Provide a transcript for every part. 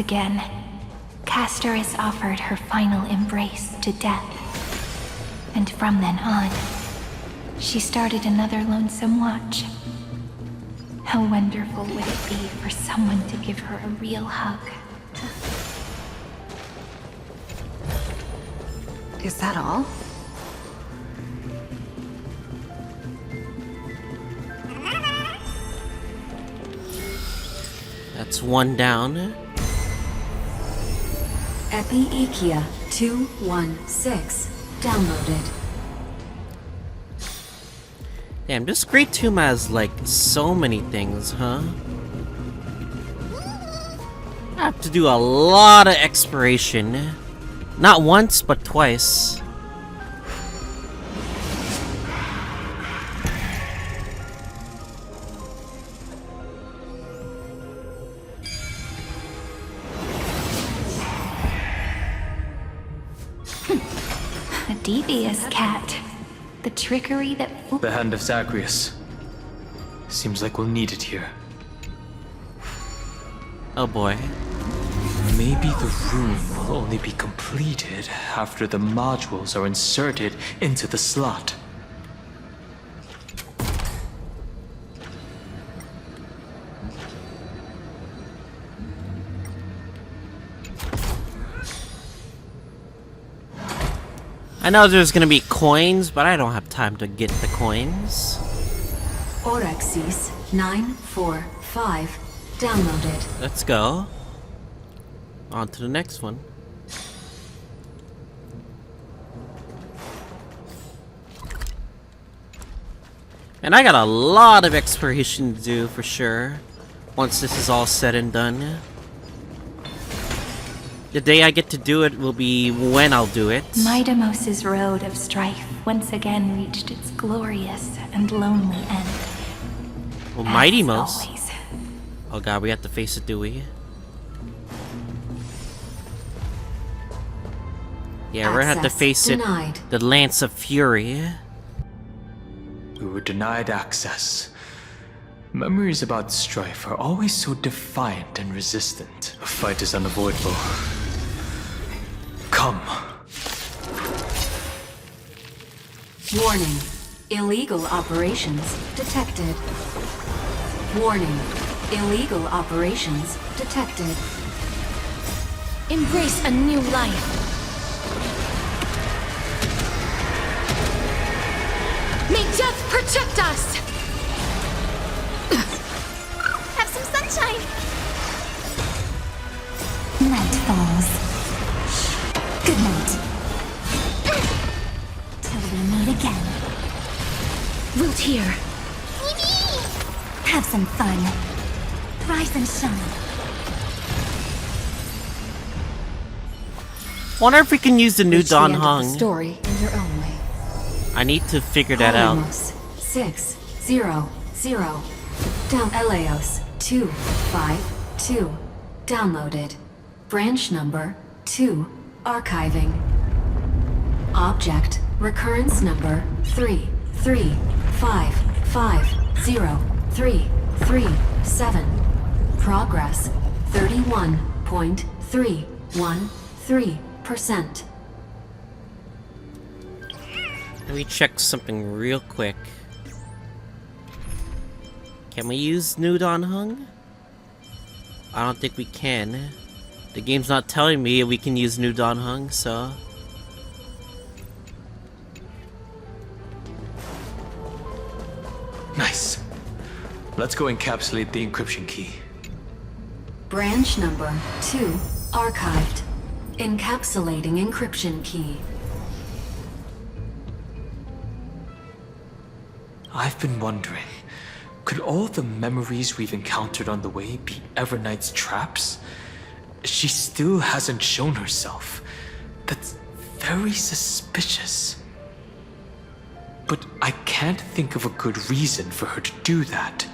again, Castor is offered her final embrace to death. And from then on, she started another lonesome watch. How wonderful would it be for someone to give her a real hug? Is that all? That's one down. Epi-Ikia 2.6 downloaded. Damn, this Great Tomb has like so many things, huh? I have to do a lot of exploration. Not once, but twice. A devious cat. The trickery that The hand of Zagreus. Seems like we'll need it here. Oh boy. Maybe the room will only be completed after the modules are inserted into the slot. I know there's gonna be coins, but I don't have time to get the coins. Orexis 945 downloaded. Let's go. On to the next one. And I got a lot of exploration to do for sure. Once this is all said and done. The day I get to do it will be when I'll do it. Midamos's road of strife once again reached its glorious and lonely end. Well, As Mighty Most. always. Oh god, we have to face it, do we? Yeah, we're gonna have to Access face denied. it. The Lance of Fury. We were denied access. Memories about strife are always so defiant and resistant. A fight is unavoidable. Come. Warning. Illegal operations detected. Warning. Illegal operations detected. Embrace a new life. May death protect us! Have some sunshine! Night falls. Good night. Till we meet again. Root here. Have some fun. Rise and shine. Wonder if we can use the new Reach the Don end of the Hung. story in your own way. I need to figure that out. Alamos 600 down Eleos 252 downloaded. Branch number 2 archiving. Object recurrence number 3355037. Progress 31.313%. Let me check something real quick. Can we use New Don Hung? I don't think we can. The game's not telling me we can use New Don Hung, so... Nice. Let's go encapsulate the encryption key. Branch number 2 archived. Encapsulating encryption key. I've been wondering, could all the memories we've encountered on the way be Evernight's traps? She still hasn't shown herself. That's very suspicious. But I can't think of a good reason for her to do that.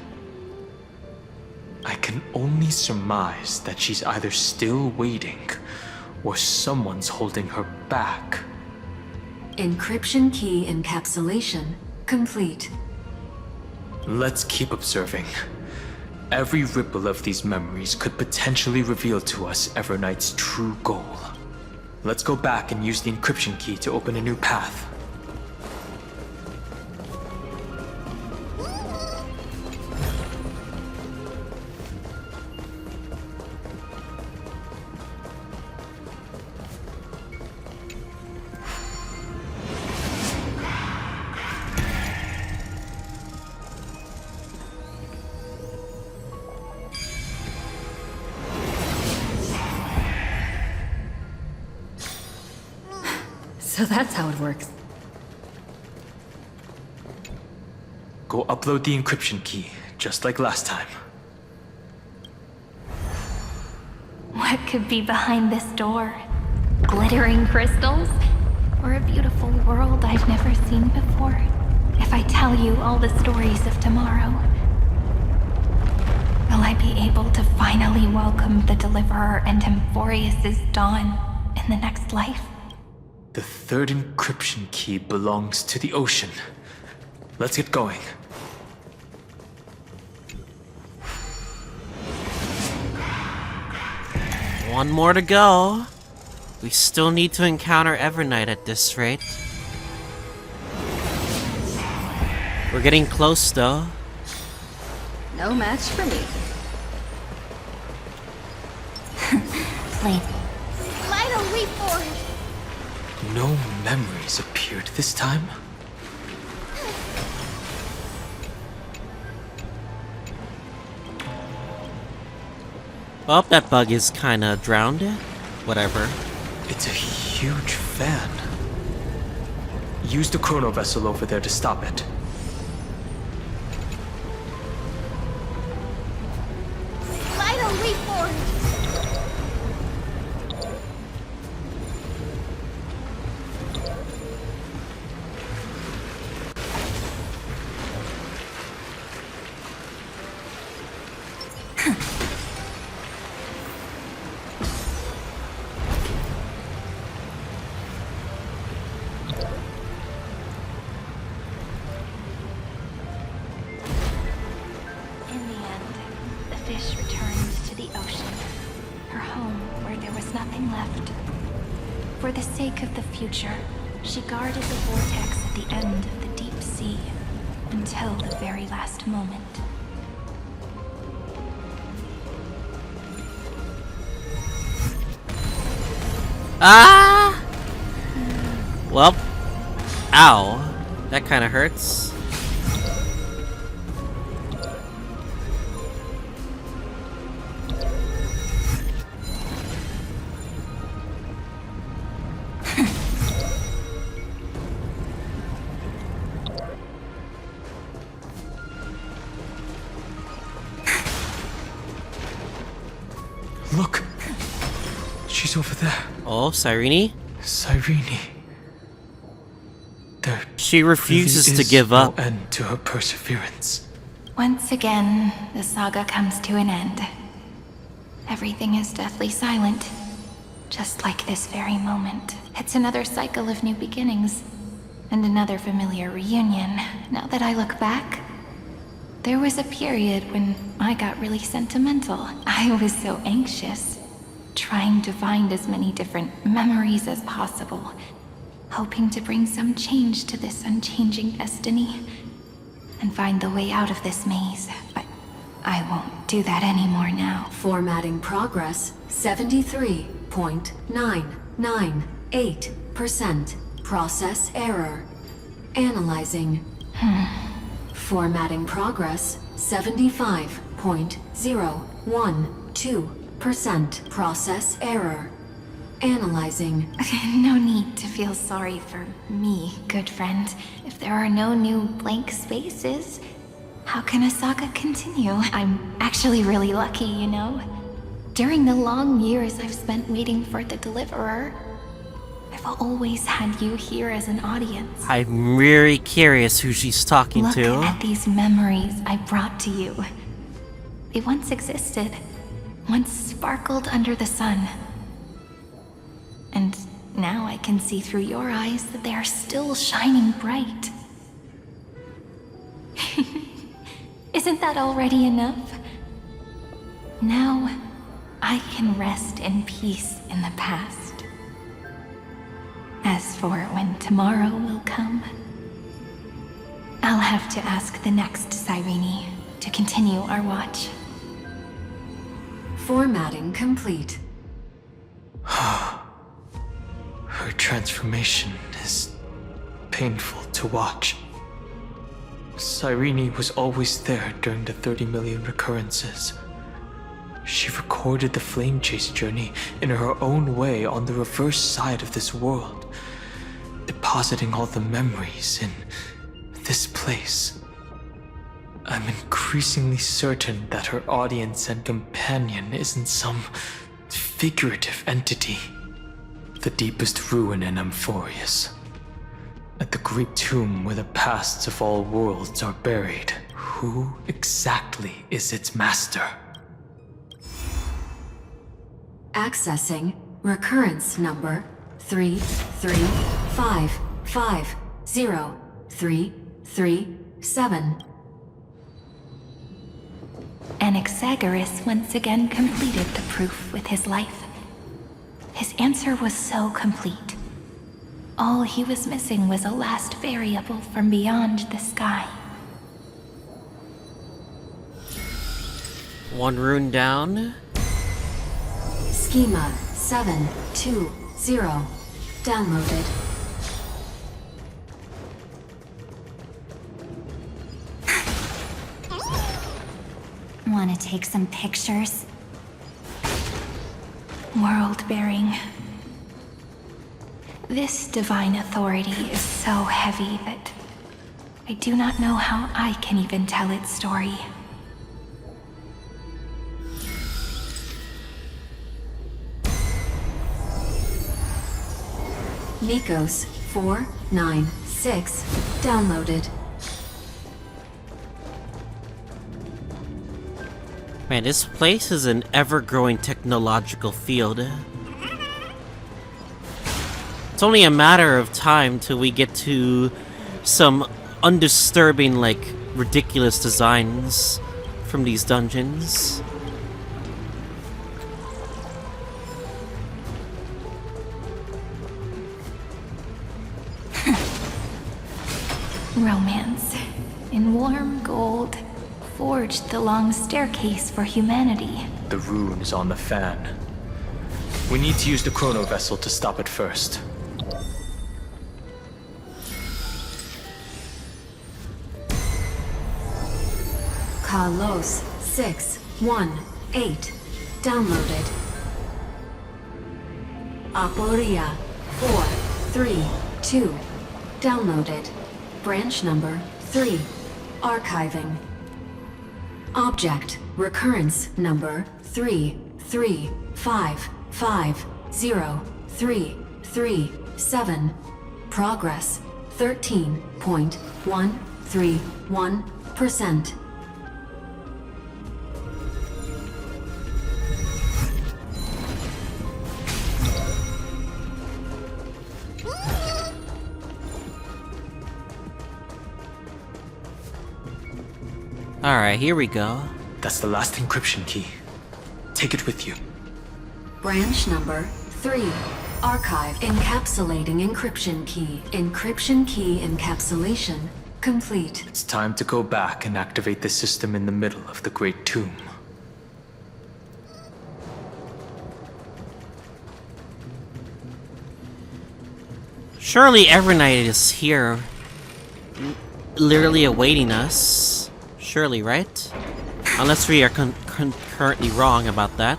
I can only surmise that she's either still waiting, or someone's holding her back. Encryption key encapsulation complete. Let's keep observing. Every ripple of these memories could potentially reveal to us Evernight's true goal. Let's go back and use the encryption key to open a new path. So that's how it works. Go upload the encryption key, just like last time. What could be behind this door? Glittering crystals? Or a beautiful world I've never seen before? If I tell you all the stories of tomorrow, will I be able to finally welcome the Deliverer and Amphoreus' dawn in the next life? The third encryption key belongs to the ocean. Let's get going. One more to go. We still need to encounter Evernight at this rate. We're getting close though. No match for me. Play. Light a reforge! No memories appeared this time? Well, that bug is kinda drowned. Whatever. It's a huge fan. Use the chrono vessel over there to stop it. Light a reforge! In the end, the fish returned to the ocean, her home where there was nothing left. For the sake of the future, she guarded the vortex at the end of the deep sea until the very last moment. Ah! Well, ow. That kinda hurts. Look! She's over there. Oh, Cyrene? Cyrene. There She refuses really to is give no up. end to her perseverance. Once again, the saga comes to an end. Everything is deathly silent, just like this very moment. It's another cycle of new beginnings, and another familiar reunion. Now that I look back, there was a period when I got really sentimental. I was so anxious, trying to find as many different memories as possible, hoping to bring some change to this unchanging destiny, and find the way out of this maze. But I won't do that anymore now. Formatting progress 73.998%. Process error. Analyzing. Formatting progress 75.012%. Process error. Analyzing. No need to feel sorry for me, good friend. If there are no new blank spaces, how can a saga continue? I'm actually really lucky, you know? During the long years I've spent waiting for the Deliverer, I've always had you here as an audience. I'm really curious who she's talking Look to. at these memories I brought to you. They once existed, once sparkled under the sun. And now I can see through your eyes that they are still shining bright. Isn't that already enough? Now, I can rest in peace in the past. As for when tomorrow will come, I'll have to ask the next Cyrene to continue our watch. Formatting complete. Her transformation is painful to watch. Cyrene was always there during the 30 million recurrences. She recorded the flame chase journey in her own way on the reverse side of this world, depositing all the memories in this place. I'm increasingly certain that her audience and companion isn't some figurative entity. The deepest ruin in Amphoreus. At the great tomb where the pasts of all worlds are buried. Who exactly is its master? Accessing recurrence number 33550-337. Anaxagoras once again completed the proof with his life. His answer was so complete. All he was missing was a last variable from beyond the sky. One rune down. Schema 720. Downloaded. Want to take some pictures? World-bearing. This divine authority is so heavy that I do not know how I can even tell its story. Nikos 496. Downloaded. Man, this place is an ever-growing technological field. It's only a matter of time till we get to some undisturbing, like, ridiculous designs from these dungeons. Romance, in warm gold, forged the long staircase for humanity. The rune is on the fan. We need to use the chrono vessel to stop it first. Kalos 618. Downloaded. Aporia 432. Downloaded. Branch number 3. Archiving. Object recurrence number 33550-337. Progress 13.131%. Alright, here we go. That's the last encryption key. Take it with you. Branch number 3. Archive encapsulating encryption key. Encryption key encapsulation complete. It's time to go back and activate the system in the middle of the Great Tomb. Surely Evernight is here, literally awaiting us. Surely, right? Unless we are currently wrong about that.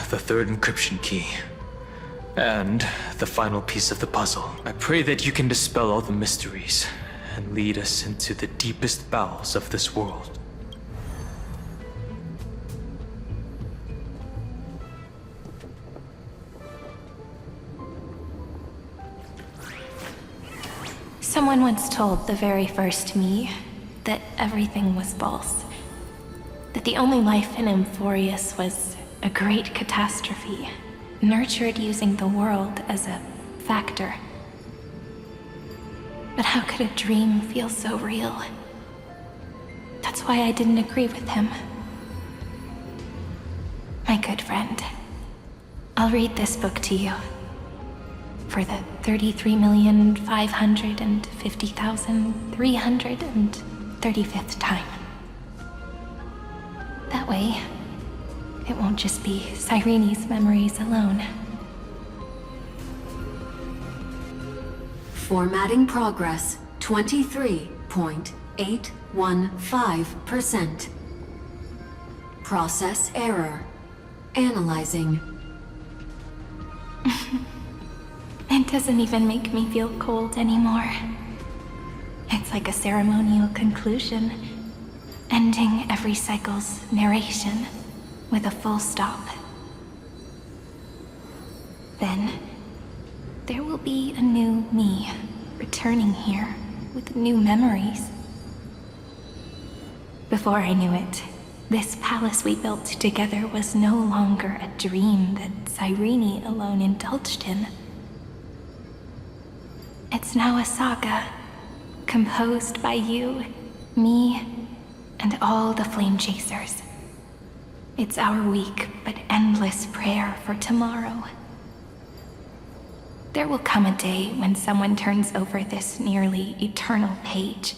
The third encryption key. And the final piece of the puzzle. I pray that you can dispel all the mysteries and lead us into the deepest bowels of this world. Someone once told the very first me that everything was false. That the only life in Amphoreus was a great catastrophe, nurtured using the world as a factor. But how could a dream feel so real? That's why I didn't agree with him. My good friend, I'll read this book to you. For the 33,550,335th time. That way, it won't just be Cyrene's memories alone. Formatting progress 23.815%. Process error. Analyzing. It doesn't even make me feel cold anymore. It's like a ceremonial conclusion, ending every cycle's narration with a full stop. Then, there will be a new me returning here with new memories. Before I knew it, this palace we built together was no longer a dream that Cyrene alone indulged in. It's now a saga, composed by you, me, and all the flame chasers. It's our weak but endless prayer for tomorrow. There will come a day when someone turns over this nearly eternal page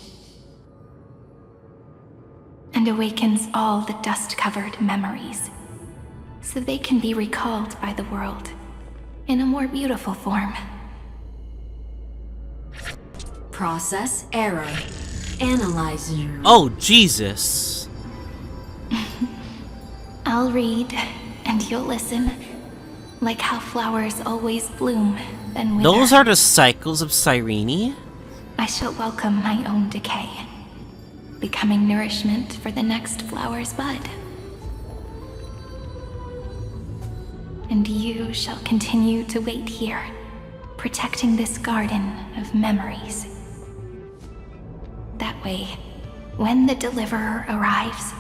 and awakens all the dust-covered memories, so they can be recalled by the world in a more beautiful form. Process error. Analyzing. Oh, Jesus. I'll read, and you'll listen, like how flowers always bloom, then wither. Those are the cycles of Cyrene? I shall welcome my own decay, becoming nourishment for the next flower's bud. And you shall continue to wait here, protecting this garden of memories. That way, when the deliverer arrives,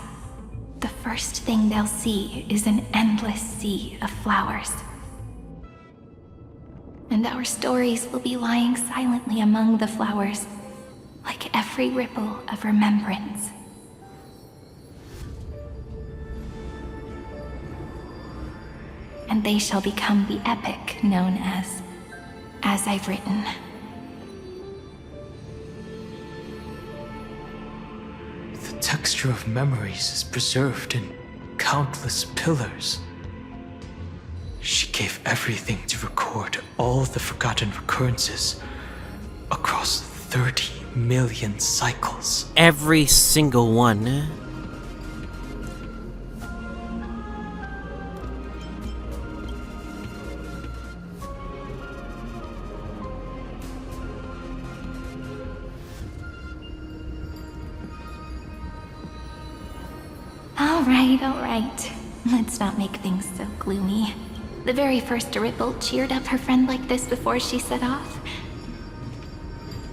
the first thing they'll see is an endless sea of flowers. And our stories will be lying silently among the flowers, like every ripple of remembrance. And they shall become the epic known as I've Written. The texture of memories is preserved in countless pillars. She gave everything to record all the forgotten recurrences across 30 million cycles. Every single one. All right. Let's not make things so gloomy. The very first ripple cheered up her friend like this before she set off.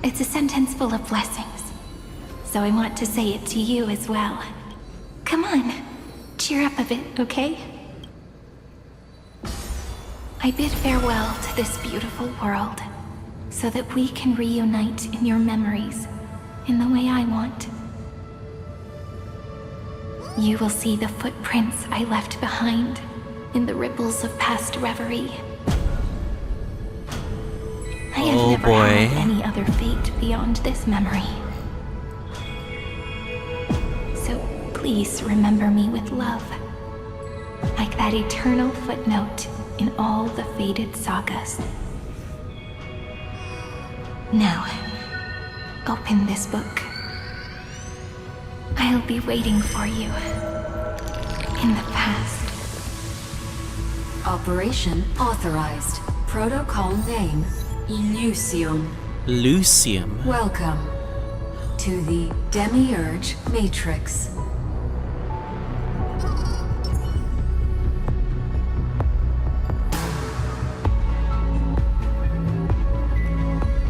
It's a sentence full of blessings, so I want to say it to you as well. Come on, cheer up a bit, okay? I bid farewell to this beautiful world, so that we can reunite in your memories, in the way I want. You will see the footprints I left behind in the ripples of past reverie. I have never had any other fate beyond this memory. So please remember me with love, like that eternal footnote in all the faded sagas. Now, open this book. I'll be waiting for you in the past. Operation authorized. Protocol name, Lucium. Lucium. Welcome to the Demiurge Matrix.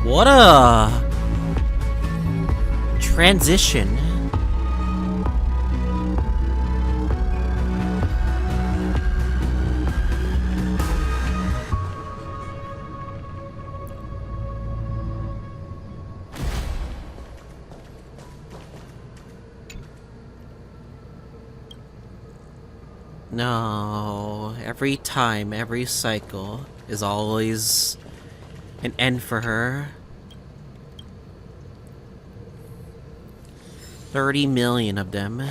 What a Transition. No, every time, every cycle is always an end for her. 30 million of them.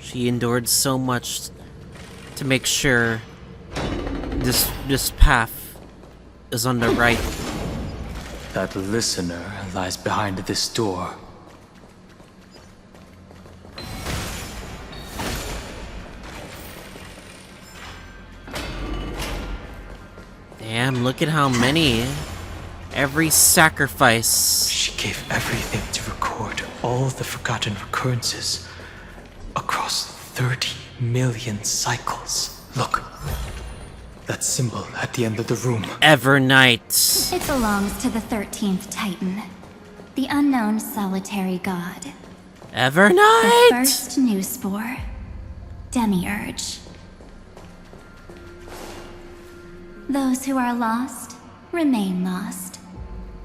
She endured so much to make sure this path is on the right. That listener lies behind this door. Damn, look at how many. Every sacrifice. She gave everything to record all the forgotten recurrences across 30 million cycles. Look, that symbol at the end of the room. Evernight. It belongs to the 13th Titan, the unknown solitary god. The Evernight? first new spore, Demiurge. Those who are lost remain lost,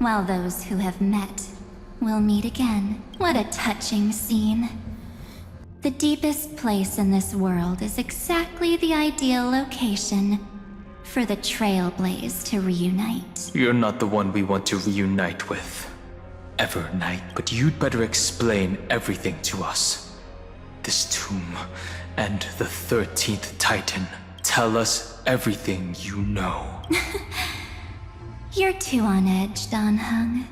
while those who have met will meet again. What a touching scene. The deepest place in this world is exactly the ideal location for the Trailblaze to reunite. You're not the one we want to reunite with, Evernight, but you'd better explain everything to us. This tomb and the 13th Titan. Tell us everything you know. You're too on edge, Dan Hung.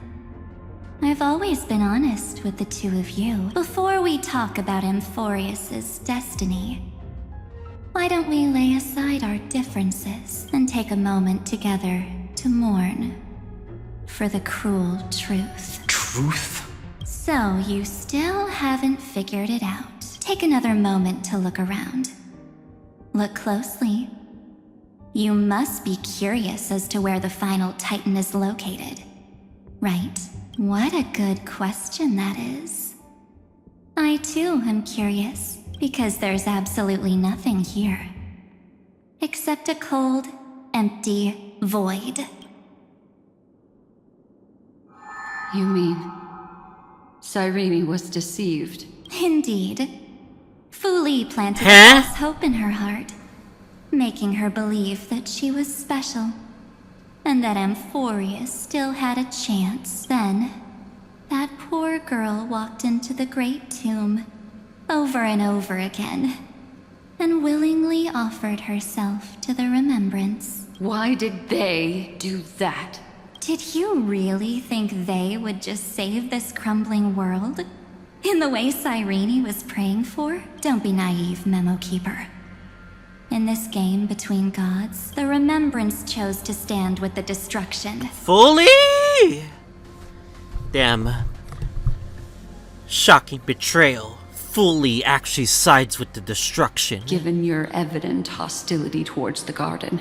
I've always been honest with the two of you. Before we talk about Amphoreus' destiny, why don't we lay aside our differences and take a moment together to mourn for the cruel truth? Truth? So you still haven't figured it out. Take another moment to look around. Look closely. You must be curious as to where the final Titan is located, right? What a good question that is. I too am curious, because there's absolutely nothing here. Except a cold, empty void. You mean Cyrene was deceived? Indeed. Fu Li planted Huh? false hope in her heart, making her believe that she was special, and that Amphoreus still had a chance. Then, that poor girl walked into the great tomb, over and over again, and willingly offered herself to the remembrance. Why did they do that? Did you really think they would just save this crumbling world? In the way Cyrene was praying for? Don't be naive, Memo Keeper. In this game between gods, the remembrance chose to stand with the destruction. Fully? Damn. Shocking betrayal. Fully actually sides with the destruction. Given your evident hostility towards the garden,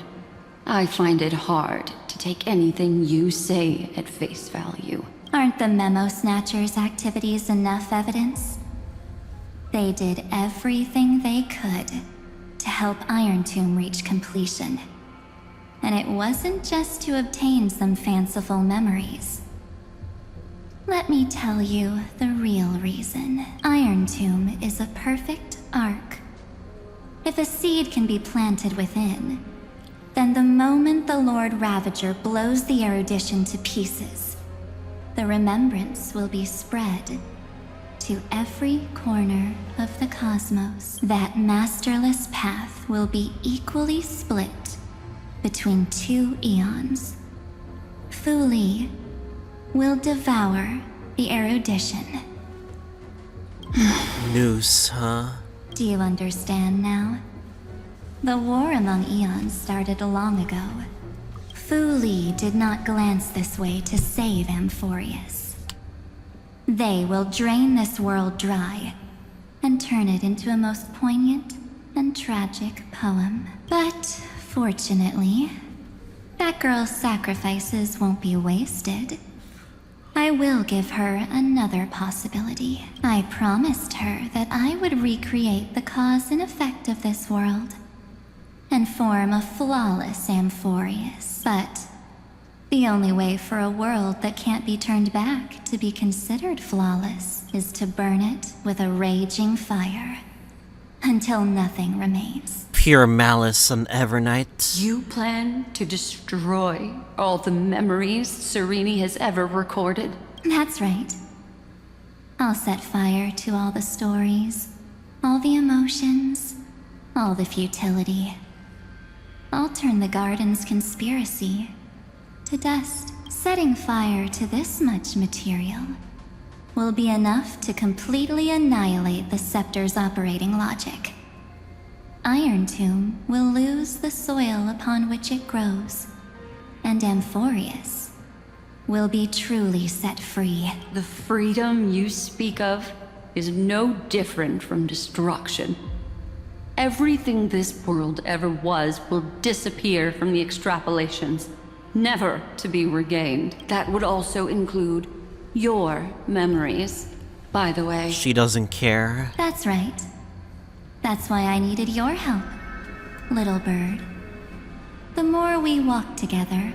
I find it hard to take anything you say at face value. Aren't the Memo Snatchers' activities enough evidence? They did everything they could to help Irontomb reach completion. And it wasn't just to obtain some fanciful memories. Let me tell you the real reason. Irontomb is a perfect arc. If a seed can be planted within, then the moment the Lord Ravager blows the erudition to pieces, the remembrance will be spread to every corner of the cosmos. That masterless path will be equally split between two eons. Fu Li will devour the erudition. News, huh? Do you understand now? The war among eons started long ago. Fu Li did not glance this way to save Amphoreus. They will drain this world dry and turn it into a most poignant and tragic poem. But fortunately, that girl's sacrifices won't be wasted. I will give her another possibility. I promised her that I would recreate the cause and effect of this world and form a flawless Amphoreus. But the only way for a world that can't be turned back to be considered flawless is to burn it with a raging fire until nothing remains. Pure malice and Evernight. You plan to destroy all the memories Cyrene has ever recorded? That's right. I'll set fire to all the stories, all the emotions, all the futility. I'll turn the Garden's conspiracy to dust. Setting fire to this much material will be enough to completely annihilate the Scepter's operating logic. Irontomb will lose the soil upon which it grows, and Amphoreus will be truly set free. The freedom you speak of is no different from destruction. Everything this world ever was will disappear from the extrapolations, never to be regained. That would also include your memories, by the way. She doesn't care. That's right. That's why I needed your help, little bird. The more we walked together,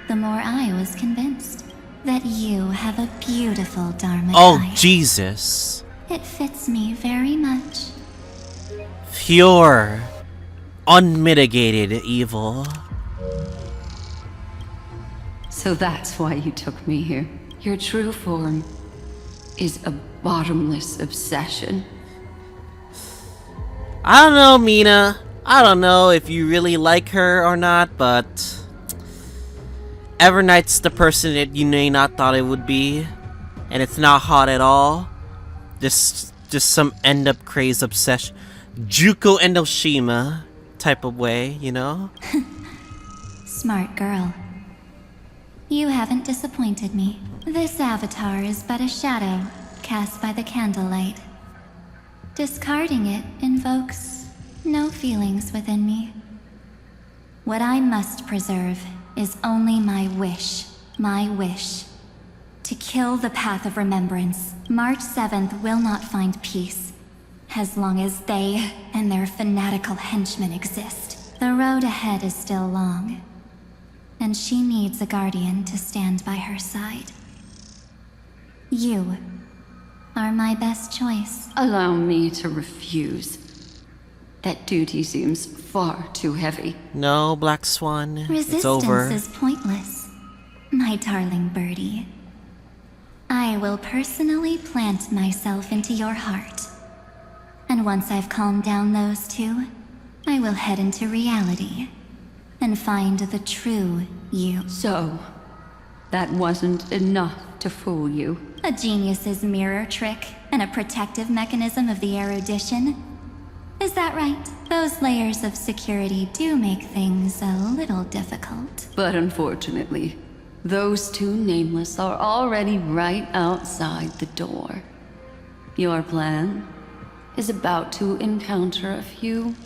the more I was convinced that you have a beautiful Dharma. Oh, Jesus. It fits me very much. Pure, unmitigated evil. So that's why you took me here. Your true form is a bottomless obsession. I don't know, Mina. I don't know if you really like her or not, but Evernight's the person that you may not thought it would be, and it's not hot at all. Just some end-up craze obsession, Juko Endoshima type of way, you know? Smart girl. You haven't disappointed me. This avatar is but a shadow cast by the candlelight. Discarding it invokes no feelings within me. What I must preserve is only my wish. My wish. To kill the path of remembrance. March 7th will not find peace, as long as they and their fanatical henchmen exist. The road ahead is still long, and she needs a guardian to stand by her side. You are my best choice. Allow me to refuse. That duty seems far too heavy. No, Black Swan. It's over. Resistance is pointless, my darling birdie. I will personally plant myself into your heart. And once I've calmed down those two, I will head into reality and find the true you. So, that wasn't enough to fool you. A genius's mirror trick and a protective mechanism of the erudition. Is that right? Those layers of security do make things a little difficult. But unfortunately, those two nameless are already right outside the door. Your plan is about to encounter a few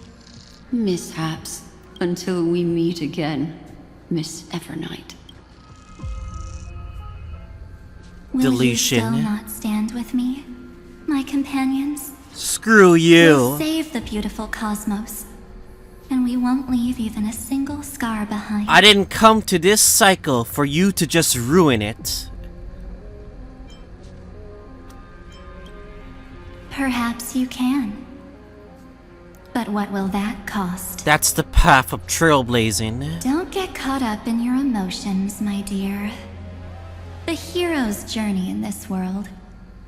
mishaps until we meet again, Miss Evernight. Will Deletion. you still not stand with me, my companions? Screw We'll you. save the beautiful cosmos, and we won't leave even a single scar behind. I didn't come to this cycle for you to just ruin it. Perhaps you can. But what will that cost? That's the path of trailblazing. Don't get caught up in your emotions, my dear. The hero's journey in this world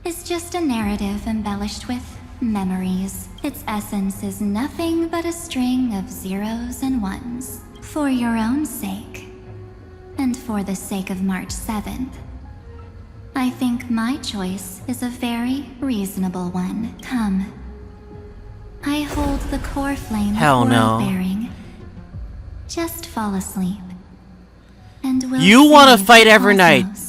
is just a narrative embellished with memories. Its essence is nothing but a string of zeros and ones. For your own sake, and for the sake of March 7th, I think my choice is a very reasonable one. Come. I hold the core flame Hell of no. world-bearing. Just fall asleep, and we'll You wanna save fight the Evernight. cosmos.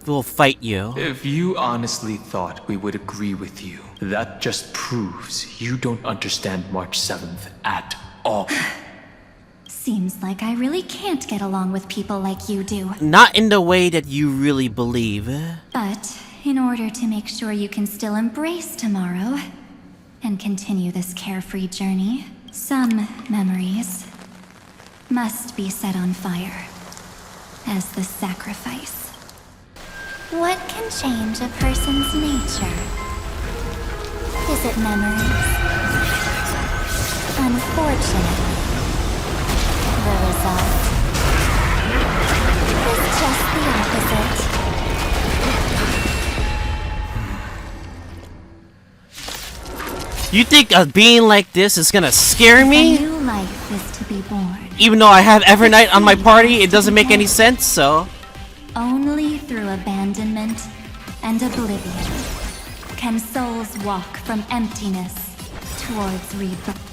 We'll fight you. If you honestly thought we would agree with you, that just proves you don't understand March 7th at all. Seems like I really can't get along with people like you do. Not in the way that you really believe. But in order to make sure you can still embrace tomorrow and continue this carefree journey, some memories must be set on fire as the sacrifice. What can change a person's nature? Is it memories? Unfortunately, the result is just the opposite. You think a being like this is gonna scare A me? new life is to be born. Even though I have Evernight on my party, it doesn't make any sense, so... Only through abandonment and oblivion can souls walk from emptiness towards rebirth.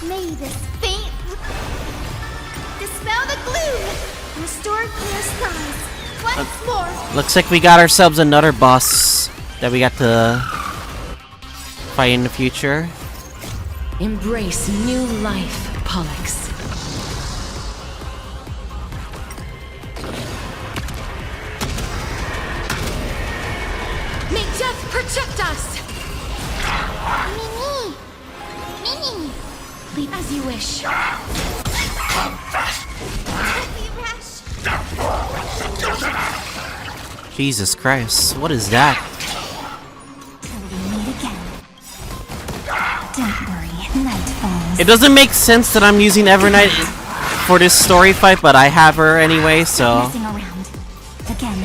May this faint dispel the gloom, restore clear skies. Once more. Looks like we got ourselves another boss that we got to fight in the future. Embrace new life, Pollux. May death protect us! Mini! Lead as you wish. Jesus Christ, what is that? Till we meet again. Don't worry, night falls. It doesn't make sense that I'm using Evernight for this story fight, but I have her anyway, so... Messing around. Again.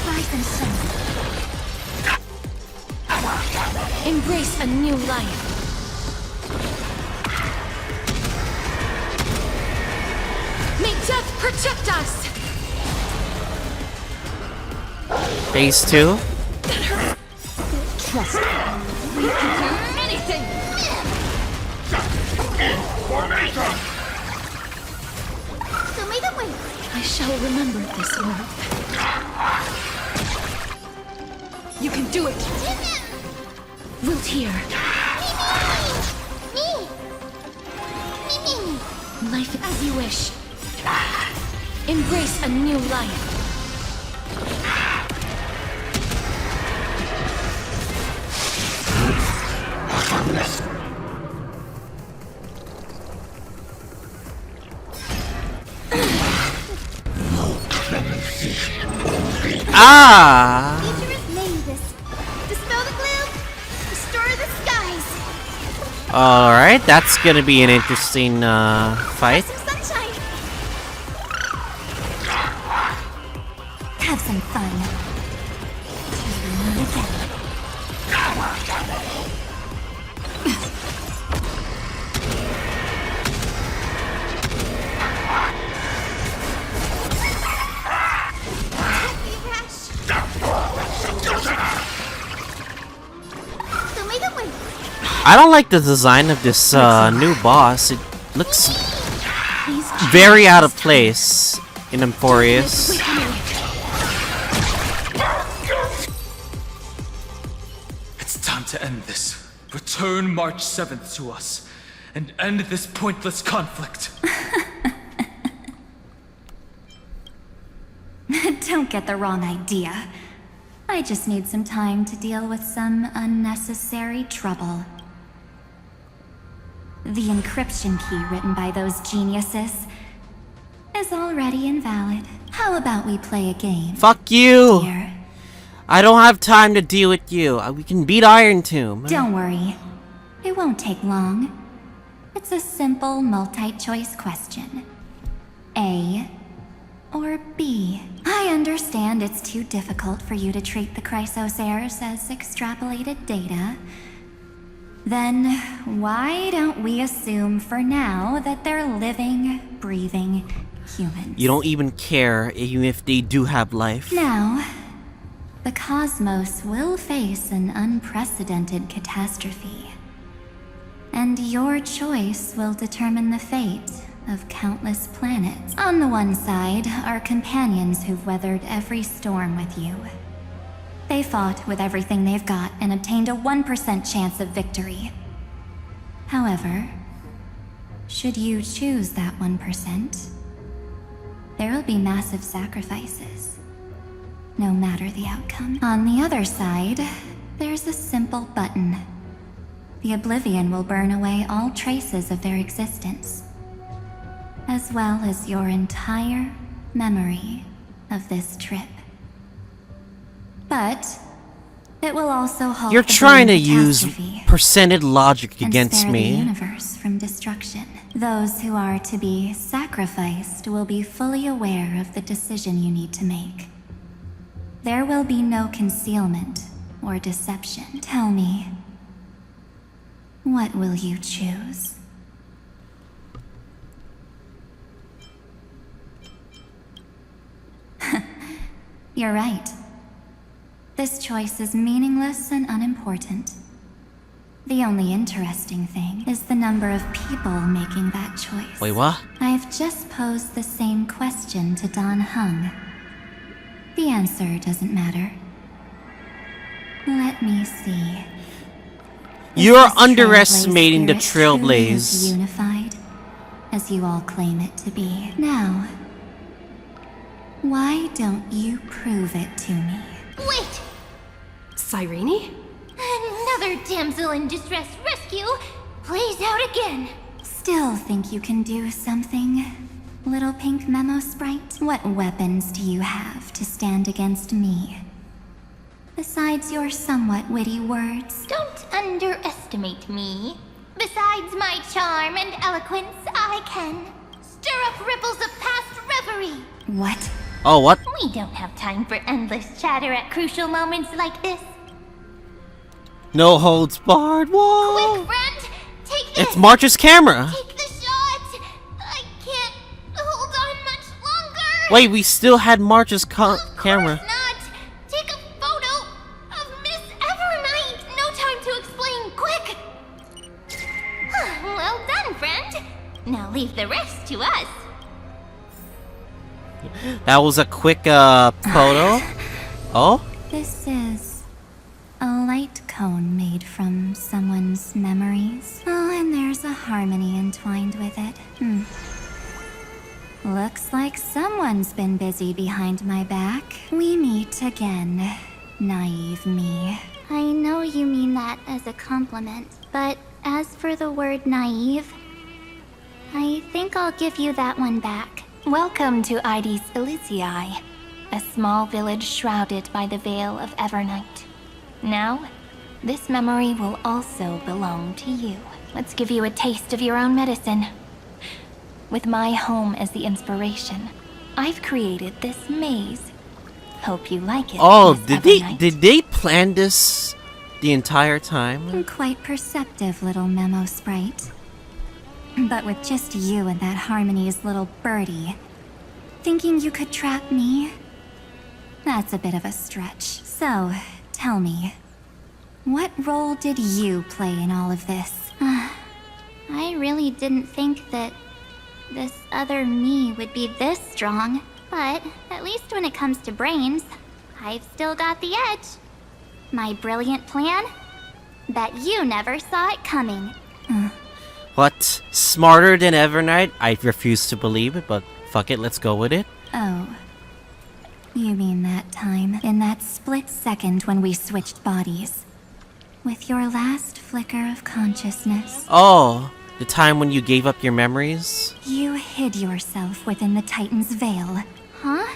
Rise and shine. Embrace a new life. May death protect us! Phase 2? Trust me. We can do anything! Show me the way. I shall remember this word. You can do it! Wilt hear. Me! Life as you wish. Embrace a new life. Ah! Nature has made this. Dispel the gloom, restore the skies. Alright, that's gonna be an interesting fight. Some sunshine. Have some fun. Till we meet again. Be rash. Show me the way. I don't like the design of this new boss. It looks Please very out of place in Amphoreus. It's time to end this. Return March 7th to us, and end this pointless conflict. Don't get the wrong idea. I just need some time to deal with some unnecessary trouble. The encryption key written by those geniuses is already invalid. How about we play a game? Fuck you! Here. I don't have time to deal with you. We can beat Irontomb. Don't worry. It won't take long. It's a simple multi-choice question. A or B? I understand it's too difficult for you to treat the Chrysos heirs as extrapolated data. Then why don't we assume for now that they're living, breathing humans? You don't even care even if they do have life. Now, the cosmos will face an unprecedented catastrophe. And your choice will determine the fate of countless planets. On the one side are companions who've weathered every storm with you. They fought with everything they've got and obtained a 1% chance of victory. However, should you choose that 1%, there will be massive sacrifices, no matter the outcome. On the other side, there's a simple button. The Oblivion will burn away all traces of their existence, as well as your entire memory of this trip. But it will also halt You're the trying to boom use catastrophe percentage logic and against spare me. the universe from destruction. Those who are to be sacrificed will be fully aware of the decision you need to make. There will be no concealment or deception. Tell me, what will you choose? You're right. This choice is meaningless and unimportant. The only interesting thing is the number of people making that choice. Wait, what? I've just posed the same question to Don Hung. The answer doesn't matter. Let me see. You're Is this underestimating the Trailblaze truly as Trailblaze. unified, as you all claim it to be. Now, why don't you prove it to me? Wait! Cyrene? Another damsel in distress rescue plays out again. Still think you can do something, little pink memo sprite? What weapons do you have to stand against me? Besides your somewhat witty words. Don't underestimate me. Besides my charm and eloquence, I can stir up ripples of past reverie. What? Oh, what? We don't have time for endless chatter at crucial moments like this. No holds barred. Whoa! Quick, friend! Take this! It's March's camera. Take the shot! I can't hold on much longer! Wait, we still had March's Of camera. course not! Take a photo of Miss Evernight! No time to explain, quick! Well done, friend! Now leave the rest to us. That was a quick photo. Oh? This is a light cone made from someone's memories. Oh, and there's a harmony entwined with it. Looks like someone's been busy behind my back. We meet again, naive me. I know you mean that as a compliment, but as for the word naive, I think I'll give you that one back. Welcome to Ides Elysiae, a small village shrouded by the veil of Evernight. Now, this memory will also belong to you. Let's give you a taste of your own medicine. With my home as the inspiration, I've created this maze. Hope you like it. Oh, Miss Evernight. did they plan this the entire time? Quite perceptive little memo sprite. But with just you and that Harmony's little birdie, thinking you could trap me? That's a bit of a stretch. So, tell me, what role did you play in all of this? I really didn't think that this other me would be this strong, but at least when it comes to brains, I've still got the edge. My brilliant plan? Bet you never saw it coming. What? Smarter than Evernight? I refuse to believe it, but fuck it, let's go with it. Oh. You mean that time, in that split second when we switched bodies. With your last flicker of consciousness, Oh, the time when you gave up your memories? you hid yourself within the Titan's veil. Huh?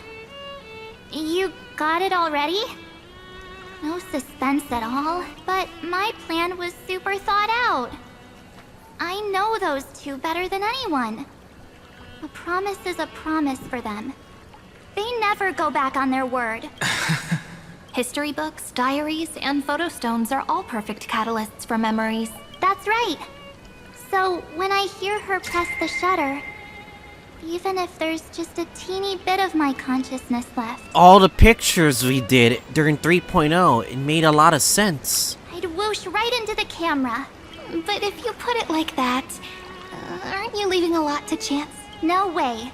You got it already? No suspense at all, but my plan was super thought out. I know those two better than anyone. A promise is a promise for them. They never go back on their word. History books, diaries, and photo stones are all perfect catalysts for memories. That's right. So when I hear her press the shutter, even if there's just a teeny bit of my consciousness left, All the pictures we did during 3.0, it made a lot of sense. I'd whoosh right into the camera. But if you put it like that, aren't you leaving a lot to chance? No way.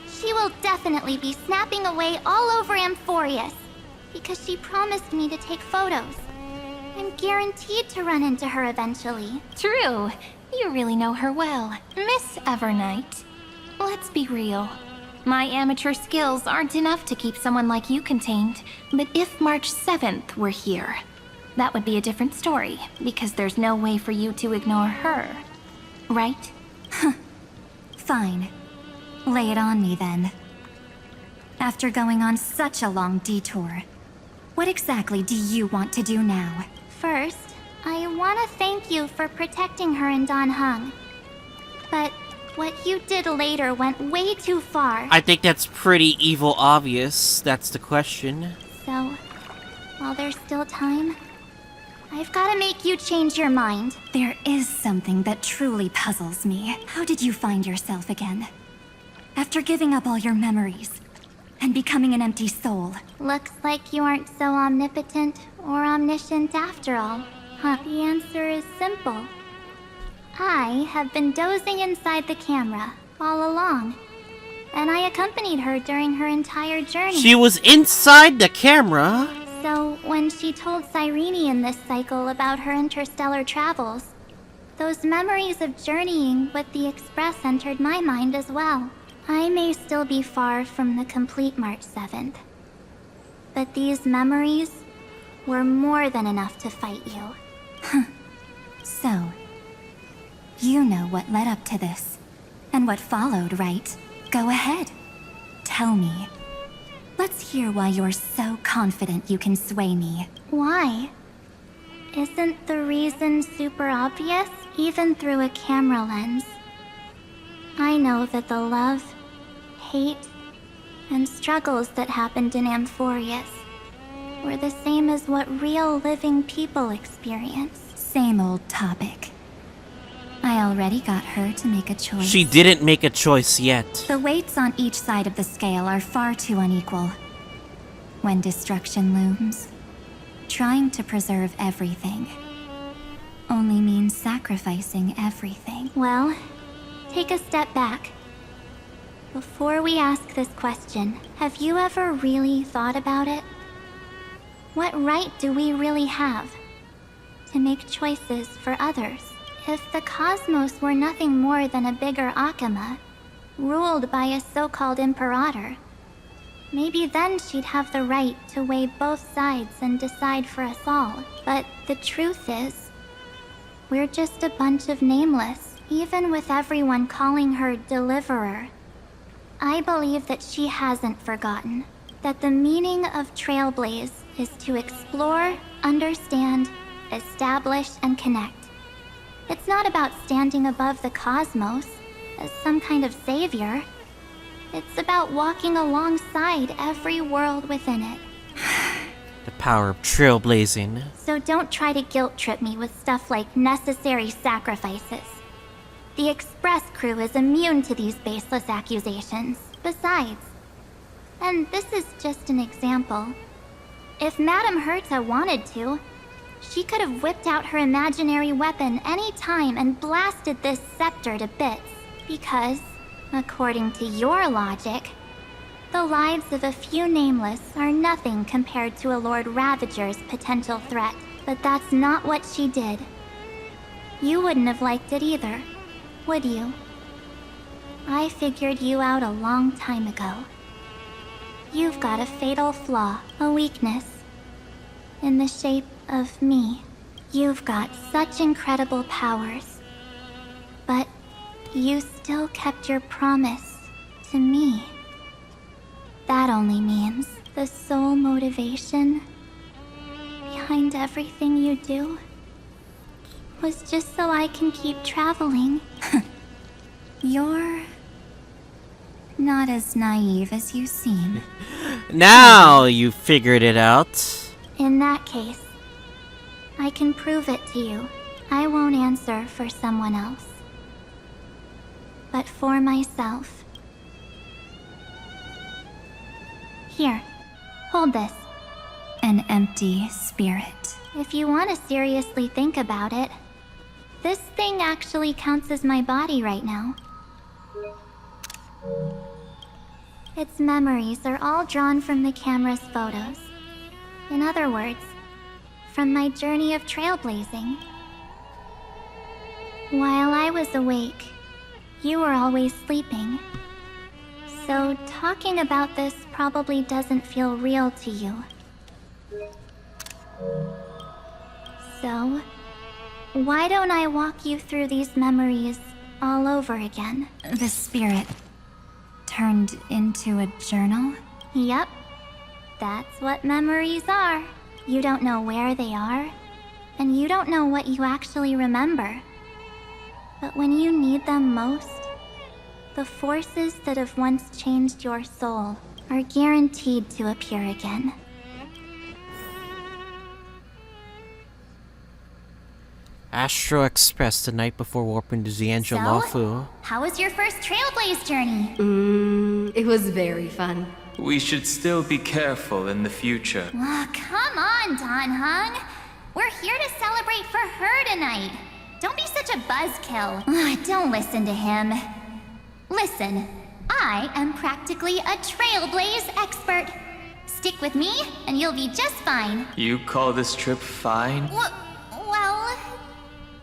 She will definitely be snapping away all over Amphoreus, because she promised me to take photos. I'm guaranteed to run into her eventually. True. You really know her well. Miss Evernight. Let's be real. My amateur skills aren't enough to keep someone like you contained. But if March 7th were here, that would be a different story, because there's no way for you to ignore her. Right? Fine. Lay it on me then. After going on such a long detour, what exactly do you want to do now? First, I want to thank you for protecting her and Don Hung. But what you did later went way too far. I think that's pretty evil obvious. That's the question. So, while there's still time, I've got to make you change your mind. There is something that truly puzzles me. How did you find yourself again? After giving up all your memories and becoming an empty soul. Looks like you aren't so omnipotent or omniscient after all. Huh. The answer is simple. I have been dozing inside the camera all along, and I accompanied her during her entire journey. She was inside the camera? So, when she told Cyrene in this cycle about her interstellar travels, those memories of journeying with the Express entered my mind as well. I may still be far from the complete March 7th, but these memories were more than enough to fight you. So, you know what led up to this, and what followed, right? Go ahead. Tell me. Let's hear why you're so confident you can sway me. Why? Isn't the reason super obvious, even through a camera lens? I know that the love, hate, and struggles that happened in Amphoreus were the same as what real living people experience. Same old topic. I already got her to make a choice. She didn't make a choice yet. The weights on each side of the scale are far too unequal. When destruction looms, trying to preserve everything only means sacrificing everything. Well, take a step back. Before we ask this question, have you ever really thought about it? What right do we really have to make choices for others? If the cosmos were nothing more than a bigger Akama, ruled by a so-called imperator, maybe then she'd have the right to weigh both sides and decide for us all. But the truth is, we're just a bunch of nameless, even with everyone calling her Deliverer. I believe that she hasn't forgotten that the meaning of Trailblaze is to explore, understand, establish, and connect. It's not about standing above the cosmos as some kind of savior. It's about walking alongside every world within it. The power of trailblazing. So don't try to guilt trip me with stuff like necessary sacrifices. The Express crew is immune to these baseless accusations. Besides, and this is just an example, if Madame Herta wanted to, she could have whipped out her imaginary weapon any time and blasted this scepter to bits. Because, according to your logic, the lives of a few nameless are nothing compared to a Lord Ravager's potential threat. But that's not what she did. You wouldn't have liked it either, would you? I figured you out a long time ago. You've got a fatal flaw, a weakness, in the shape of me. You've got such incredible powers, but you still kept your promise to me. That only means the sole motivation behind everything you do was just so I can keep traveling. You're not as naive as you seem. Now you figured it out. In that case, I can prove it to you. I won't answer for someone else, but for myself. Here, hold this. An empty spirit. If you want to seriously think about it, this thing actually counts as my body right now. Its memories are all drawn from the camera's photos. In other words, from my journey of trailblazing. While I was awake, you were always sleeping. So talking about this probably doesn't feel real to you. So, why don't I walk you through these memories all over again? The spirit turned into a journal? Yep. That's what memories are. You don't know where they are, and you don't know what you actually remember. But when you need them most, the forces that have once changed your soul are guaranteed to appear again. Astro Express the night before warping to Xianzhou Luofu. How was your first Trailblaze journey? It was very fun. We should still be careful in the future. Oh, come on, Don Hung. We're here to celebrate for her tonight. Don't be such a buzzkill. Don't listen to him. Listen, I am practically a Trailblaze expert. Stick with me, and you'll be just fine. You call this trip fine? Well,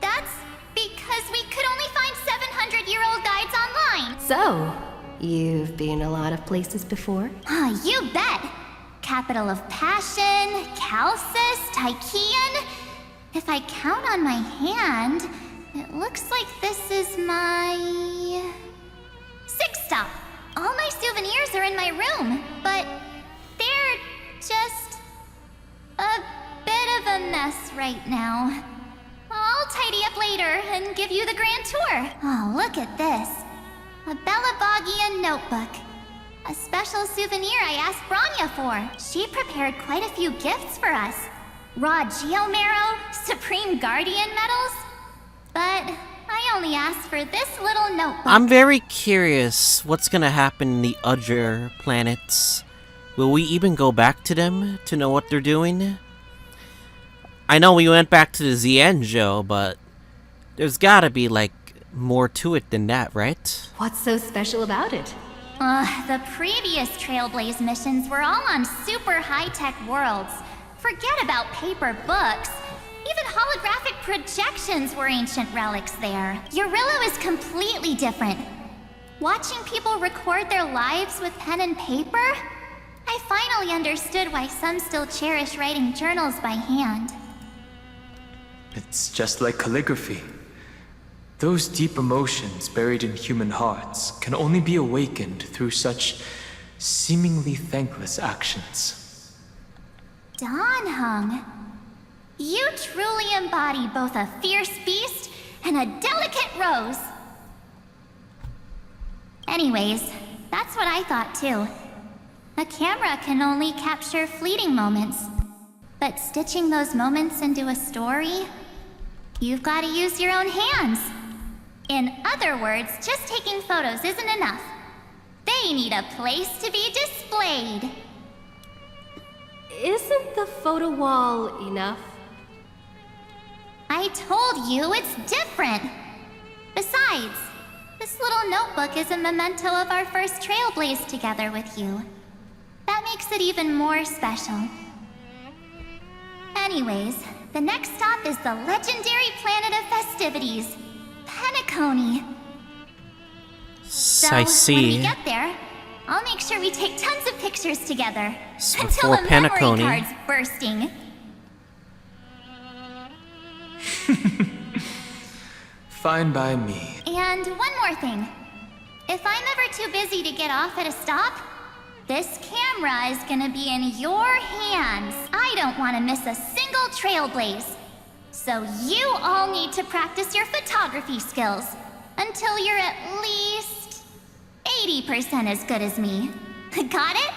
that's because we could only find 700-year-old guides online. So, you've been a lot of places before? You bet. Capital of Passion, Calcis, Tychean. If I count on my hand, it looks like this is my 6th stop. All my souvenirs are in my room, but they're just a bit of a mess right now. I'll tidy up later and give you the grand tour. Oh, look at this. A Belabogian notebook. A special souvenir I asked Branya for. She prepared quite a few gifts for us. Raw Geomarrow, Supreme Guardian medals. But I only asked for this little notebook. I'm very curious what's gonna happen in the other planets. Will we even go back to them to know what they're doing? I know we went back to the Xianzhou, but there's gotta be, like, more to it than that, right? What's so special about it? The previous Trailblaze missions were all on super high-tech worlds. Forget about paper books. Even holographic projections were ancient relics there. Eurillo is completely different. Watching people record their lives with pen and paper, I finally understood why some still cherish writing journals by hand. It's just like calligraphy. Those deep emotions buried in human hearts can only be awakened through such seemingly thankless actions. Don Hung, you truly embody both a fierce beast and a delicate rose. Anyways, that's what I thought too. A camera can only capture fleeting moments, but stitching those moments into a story, you've got to use your own hands. In other words, just taking photos isn't enough. They need a place to be displayed. Isn't the photo wall enough? I told you it's different. Besides, this little notebook is a memento of our first Trailblaze together with you. That makes it even more special. Anyways, the next stop is the legendary planet of festivities, Penacony. So, I when see. we get there, I'll make sure we take tons of pictures together. So Until before the memory Penacony. card's bursting. Fine by me. And one more thing. If I'm ever too busy to get off at a stop, this camera is gonna be in your hands. I don't want to miss a single Trailblaze. So you all need to practice your photography skills until you're at least 80% as good as me. Got it?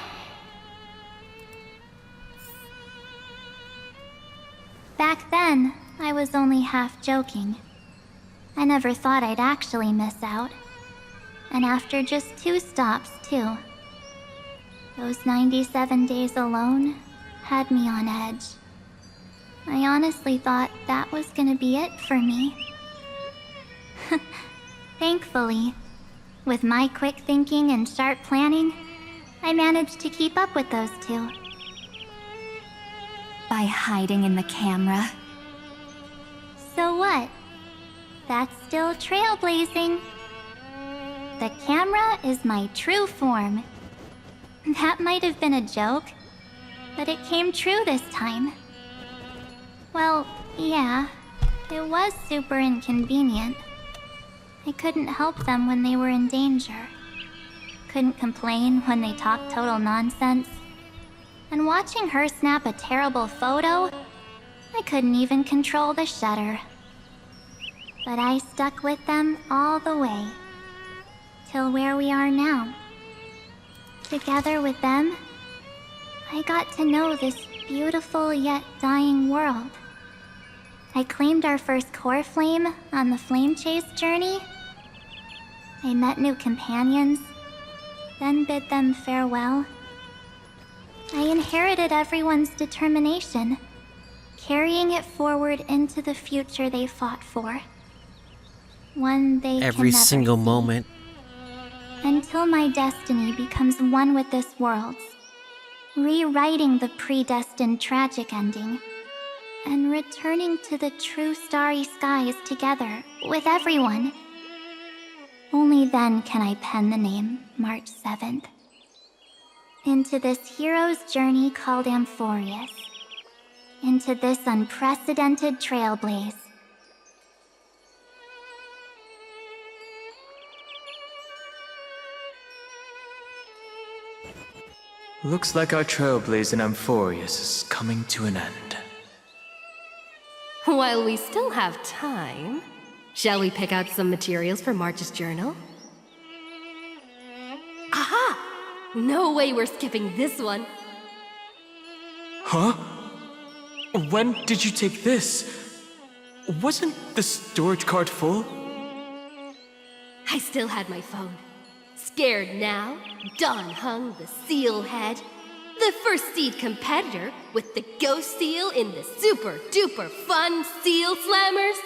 Back then, I was only half joking. I never thought I'd actually miss out. And after just 2 stops, too. Those 97 days alone had me on edge. I honestly thought that was gonna be it for me. Thankfully, with my quick thinking and sharp planning, I managed to keep up with those 2. By hiding in the camera. So what? that's still trailblazing. The camera is my true form. That might have been a joke, but it came true this time. Well, yeah, it was super inconvenient. I couldn't help them when they were in danger. Couldn't complain when they talked total nonsense. And watching her snap a terrible photo, I couldn't even control the shutter. But I stuck with them all the way. Till where we are now. Together with them, I got to know this beautiful yet dying world. I claimed our first core flame on the flame chase journey. I met new companions, then bid them farewell. I inherited everyone's determination, carrying it forward into the future they fought for. One they Every can never single see. moment. Until my destiny becomes one with this world's, rewriting the predestined tragic ending, and returning to the true starry skies together with everyone. Only then can I pen the name March 7th. Into this hero's journey called Amphoreus. Into this unprecedented trailblaze. Looks like our Trailblaze in Amphoreus is coming to an end. While we still have time, shall we pick out some materials for March's journal? Aha! No way we're skipping this one. Huh? When did you take this? Wasn't the storage card full? I still had my phone. Scared now, Dawn hung the seal head. The first seed competitor with the ghost seal in the super duper fun seal slammers.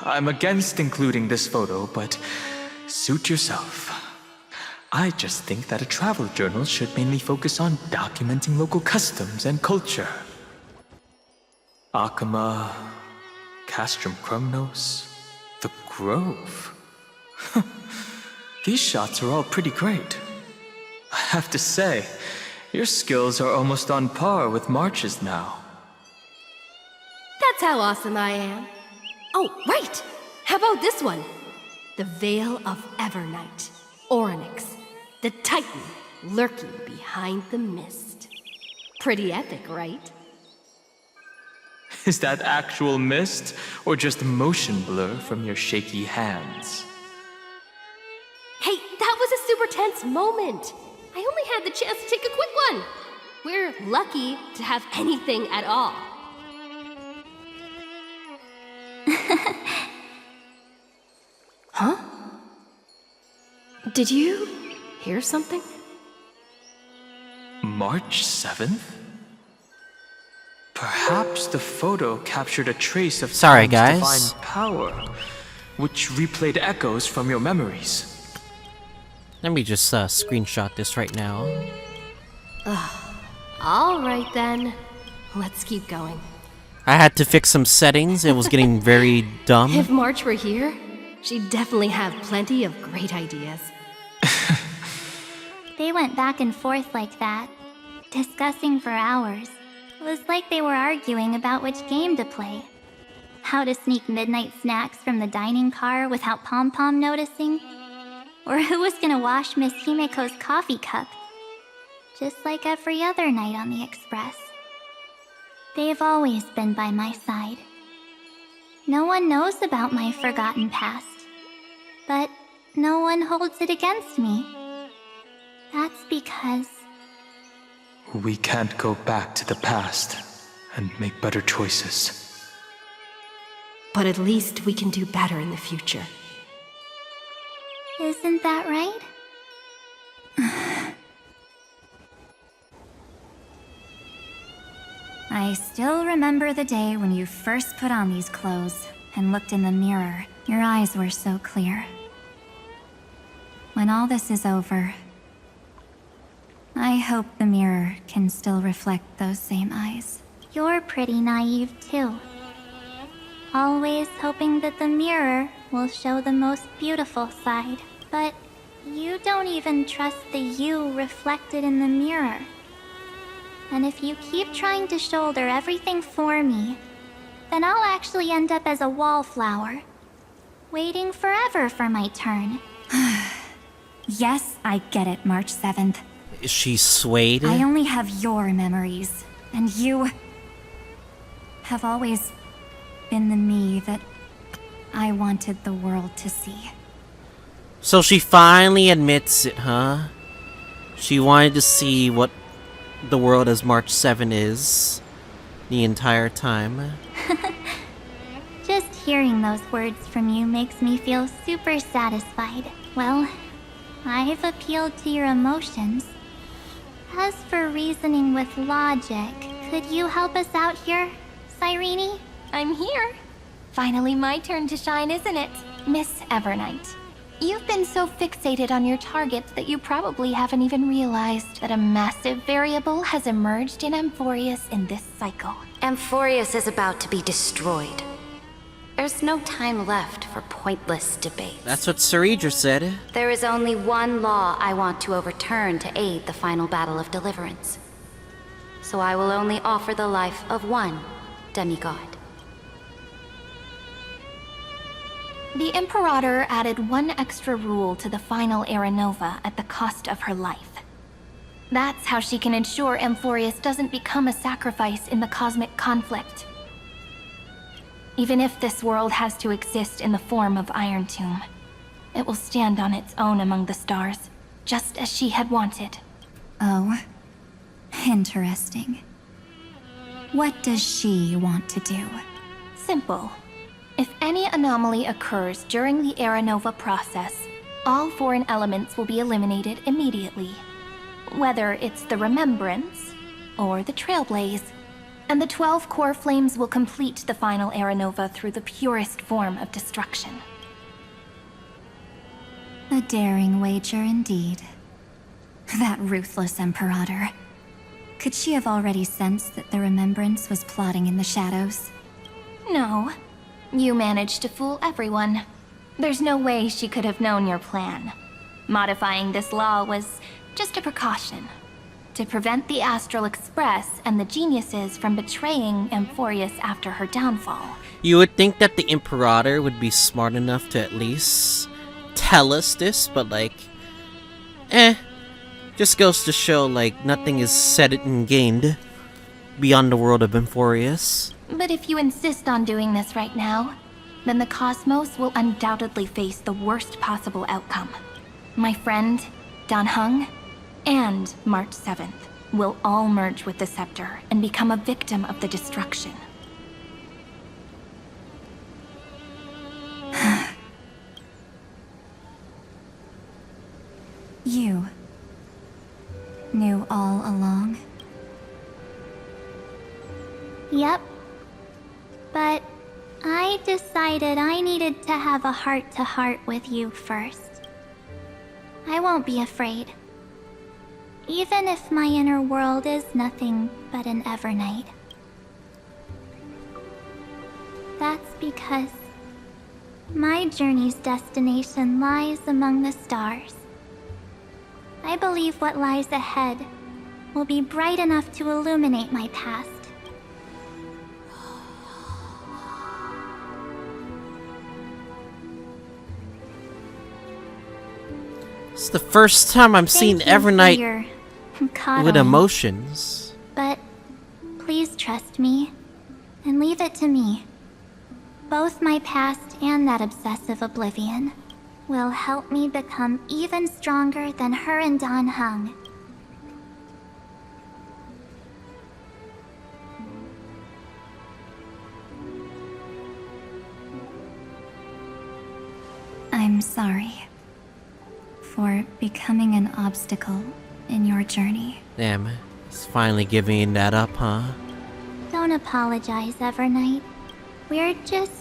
I'm against including this photo, but suit yourself. I just think that a travel journal should mainly focus on documenting local customs and culture. Akama, Castrum Krumnos, the Grove. These shots are all pretty great. I have to say, your skills are almost on par with March's now. That's how awesome I am. Oh, right! How about this one? The Veil of Evernight, Onyx, the Titan lurking behind the mist. Pretty epic, right? Is that actual mist, or just motion blur from your shaky hands? Hey, that was a super tense moment. I only had the chance to take a quick one. We're lucky to have anything at all. Huh? Did you hear something? March 7th? Perhaps the photo captured a trace of Sorry, Tom's guys. divine power, which replayed echoes from your memories. Let me just screenshot this right now. All right then. Let's keep going. I had to fix some settings. It was getting very If dumb. March were here, she'd definitely have plenty of great ideas. They went back and forth like that, discussing for hours. It was like they were arguing about which game to play. How to sneak midnight snacks from the dining car without Pom-Pom noticing. Or who was gonna wash Miss Himiko's coffee cup. Just like every other night on the Express. They've always been by my side. No one knows about my forgotten past. But no one holds it against me. That's because We can't go back to the past and make better choices. But at least we can do better in the future. isn't that right? I still remember the day when you first put on these clothes and looked in the mirror. Your eyes were so clear. When all this is over, I hope the mirror can still reflect those same eyes. You're pretty naive too. always hoping that the mirror will show the most beautiful side. But you don't even trust the you reflected in the mirror. And if you keep trying to shoulder everything for me, then I'll actually end up as a wallflower, waiting forever for my turn. Yes, I get it, March 7th. Is she swayed? I only have your memories, and you have always been the me that I wanted the world to see. So she finally admits it, huh? She wanted to see what the world as March 7 is the entire time. Just hearing those words from you makes me feel super satisfied. Well, I've appealed to your emotions. As for reasoning with logic, could you help us out here, Cyrene? I'm here. Finally my turn to shine, isn't it? Miss Evernight. You've been so fixated on your targets that you probably haven't even realized that a massive variable has emerged in Amphoreus in this cycle. Amphoreus is about to be destroyed. There's no time left for pointless debates. That's what Cyrene said. There is only one law I want to overturn to aid the final battle of deliverance. So I will only offer the life of one demigod. The Imperator added one extra rule to the final Era Nova at the cost of her life. That's how she can ensure Amphoreus doesn't become a sacrifice in the cosmic conflict. Even if this world has to exist in the form of Irontomb, it will stand on its own among the stars, just as she had wanted. Oh, interesting. What does she want to do? Simple. If any anomaly occurs during the Era Nova process, all foreign elements will be eliminated immediately. Whether it's the Remembrance or the Trailblaze. And the 12 core flames will complete the final Era Nova through the purest form of destruction. A daring wager indeed. That ruthless Imperator. Could she have already sensed that the Remembrance was plotting in the shadows? No. You managed to fool everyone. There's no way she could have known your plan. Modifying this law was just a precaution. To prevent the Astral Express and the geniuses from betraying Amphoreus after her downfall. You would think that the Imperator would be smart enough to at least tell us this, but like, just goes to show like nothing is said and gained beyond the world of Amphoreus. But if you insist on doing this right now, then the cosmos will undoubtedly face the worst possible outcome. My friend, Dan Heng, and March 7th will all merge with the Scepter and become a victim of the destruction. You knew all along? Yep. But I decided I needed to have a heart-to-heart with you first. I won't be afraid. Even if my inner world is nothing but an Evernight. That's because my journey's destination lies among the stars. I believe what lies ahead will be bright enough to illuminate my past. It's the first time I'm seeing Evernight with emotions. But please trust me, and leave it to me. Both my past and that obsessive oblivion will help me become even stronger than her and Dan Heng. I'm sorry for becoming an obstacle in your journey. Damn, he's finally giving that up, huh? Don't apologize, Evernight. We're just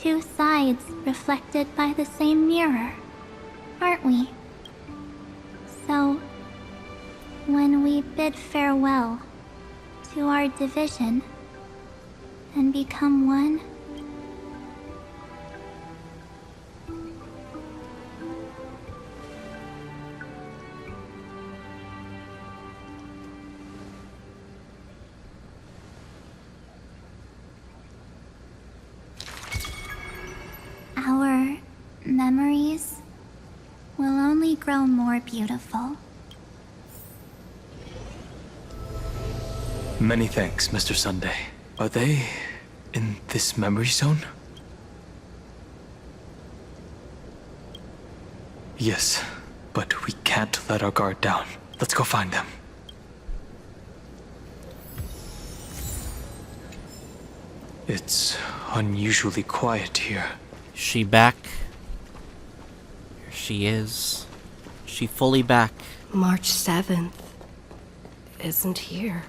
two sides reflected by the same mirror, aren't we? So, when we bid farewell to our division and become one, grow more beautiful. Many thanks, Mr. Sunday. Are they in this memory zone? Yes, but we can't let our guard down. Let's go find them. It's unusually quiet here. She back? Here she is. She fully back. March 7th isn't here.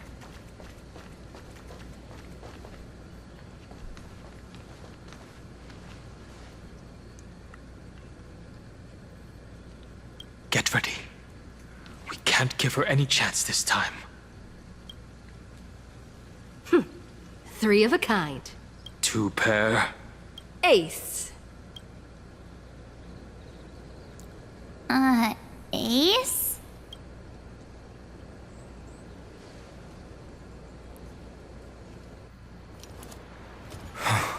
Get ready. We can't give her any chance this time. 3 of a kind. 2 pair. Ace. Ace?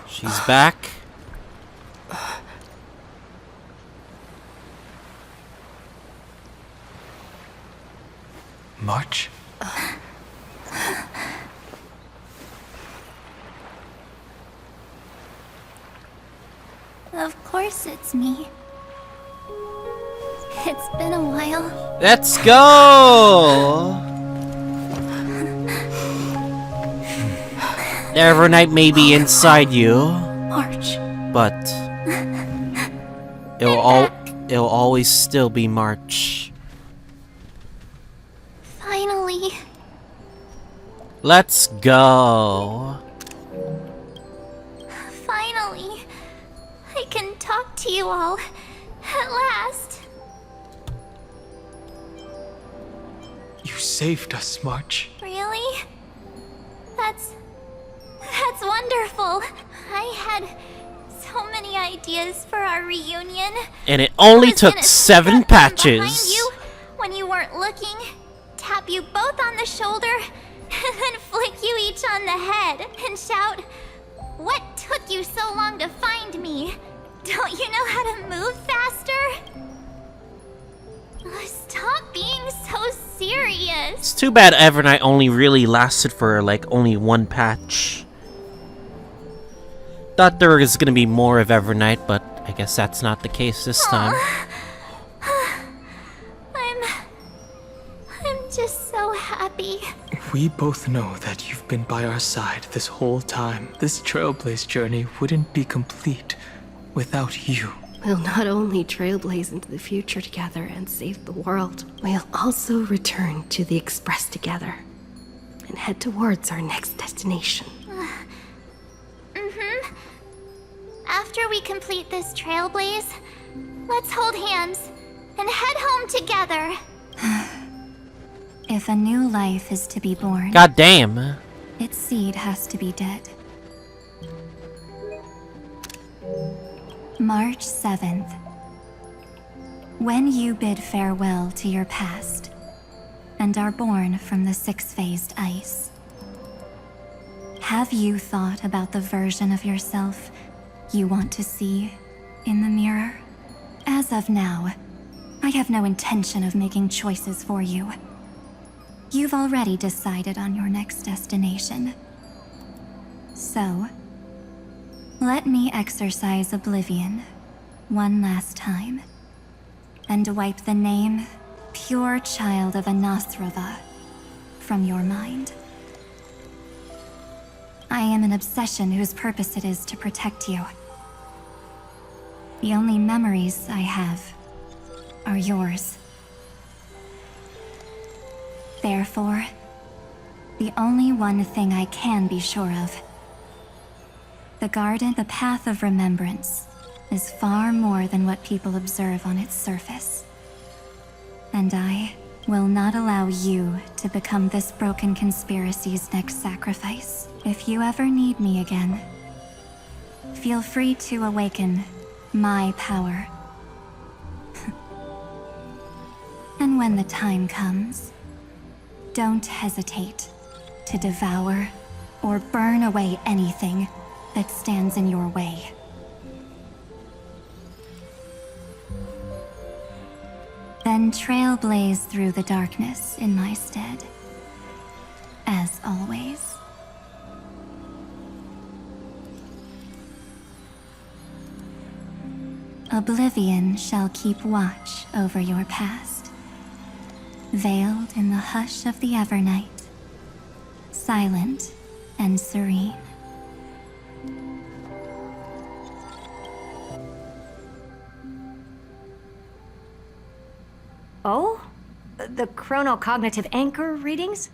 She's back. March? Of course it's me. It's been a while. Let's go! The Evernight may be inside you, March. but it'll always still be March. Finally. Let's go. Finally. I can talk to you all. At last. You saved us, March. Really? That's wonderful. I had so many ideas for our reunion. And it only I was took gonna 7 sneak up behind patches. you when you weren't looking, tap you both on the shoulder, and then flick you each on the head and shout, "What took you so long to find me? Don't you know how to move faster?" Stop being so serious. It's too bad Evernight only really lasted for like only 1 patch. Thought there was gonna be more of Evernight, but I guess that's not the case this time. I'm just so happy. We both know that you've been by our side this whole time. This Trailblaze journey wouldn't be complete without you. We'll not only trailblaze into the future together and save the world, we'll also return to the Express together and head towards our next destination. After we complete this trailblaze, let's hold hands and head home together. If a new life is to be born, God damn. its seed has to be dead. March 7th. When you bid farewell to your past and are born from the 6-phased ice, have you thought about the version of yourself you want to see in the mirror? As of now, I have no intention of making choices for you. You've already decided on your next destination. So, let me exercise oblivion one last time and wipe the name Pure Child of Anasrava from your mind. I am an obsession whose purpose it is to protect you. The only memories I have are yours. Therefore, the only one thing I can be sure of: the garden, the path of remembrance, is far more than what people observe on its surface. And I will not allow you to become this broken conspiracy's next sacrifice. If you ever need me again, feel free to awaken my power. And when the time comes, don't hesitate to devour or burn away anything that stands in your way. Then then trailblaze through the darkness in my stead. As always. Oblivion shall keep watch over your past, veiled in the hush of the Evernight, silent and serene. Oh? The chronocognitive anchor readings?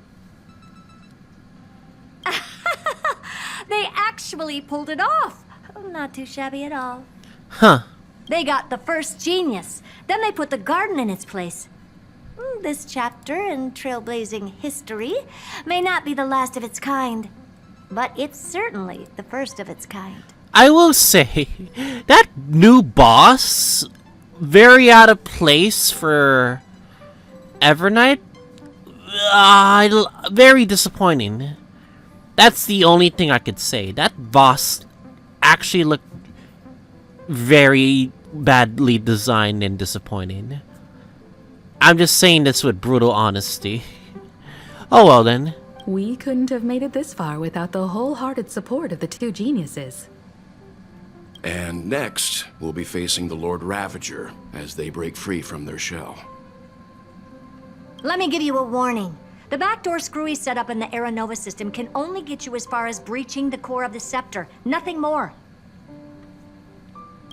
They actually pulled it off! Not too shabby at all. Huh. They got the first genius. Then they put the garden in its place. This chapter in trailblazing history may not be the last of its kind, but it's certainly the first of its kind. I will say, that new boss, very out of place for Evernight. Very disappointing. That's the only thing I could say. That boss actually looked very badly designed and disappointing. I'm just saying this with brutal honesty. Oh well then. We couldn't have made it this far without the wholehearted support of the two geniuses. And next, we'll be facing the Lord Ravager as they break free from their shell. Let me give you a warning. The backdoor screwy setup in the Aeronova system can only get you as far as breaching the core of the scepter, nothing more.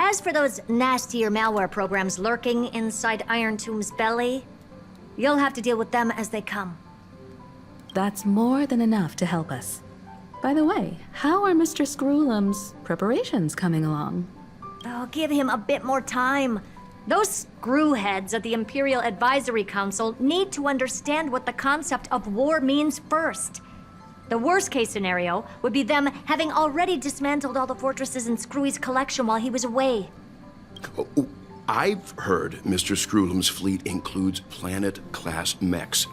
As for those nastier malware programs lurking inside Irontomb's belly, you'll have to deal with them as they come. That's more than enough to help us. By the way, how are Mr. Screwlum's preparations coming along? Oh, give him a bit more time. Those screwheads at the Imperial Advisory Council need to understand what the concept of war means first. The worst case scenario would be them having already dismantled all the fortresses in Screwy's collection while he was away. Oh, I've heard Mr. Screwlum's fleet includes planet-class mechs.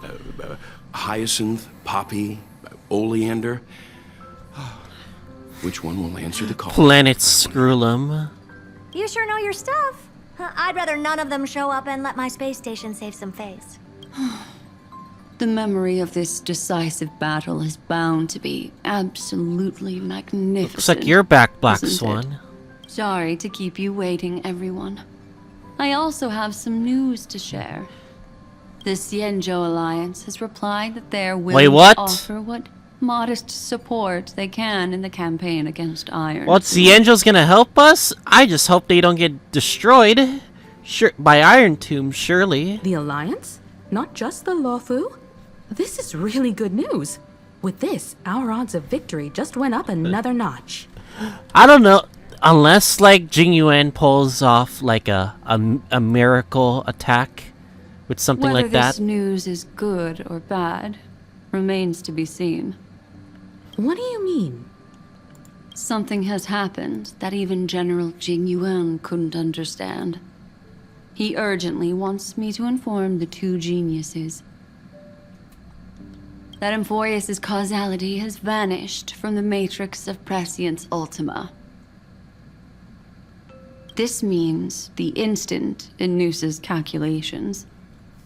Hyacinth, Poppy, Oleander. Which one will answer the call? Planet Screwlum. You sure know your stuff. I'd rather none of them show up and let my space station save some face. The memory of this decisive battle is bound to be absolutely magnificent. Looks like you're back, Black isn't Swan. it? Sorry to keep you waiting, everyone. I also have some news to share. The Xianzhou Alliance has replied that they're willing to offer what modest support they can in the campaign against Iron. Well, Xianzhou's gonna help us? I just hope they don't get destroyed. Sure, by Irontomb, surely. The Alliance? Not just the Luofu? This is really good news. With this, our odds of victory just went up another notch. I don't know. Unless, like, Jing Yuan pulls off, like, a miracle attack with something like that. Whether this news is good or bad remains to be seen. What do you mean? Something has happened that even General Jing Yuan couldn't understand. He urgently wants me to inform the two geniuses that Amphoreus' causality has vanished from the matrix of Prescience Ultima. This means the instant in Noosa's calculations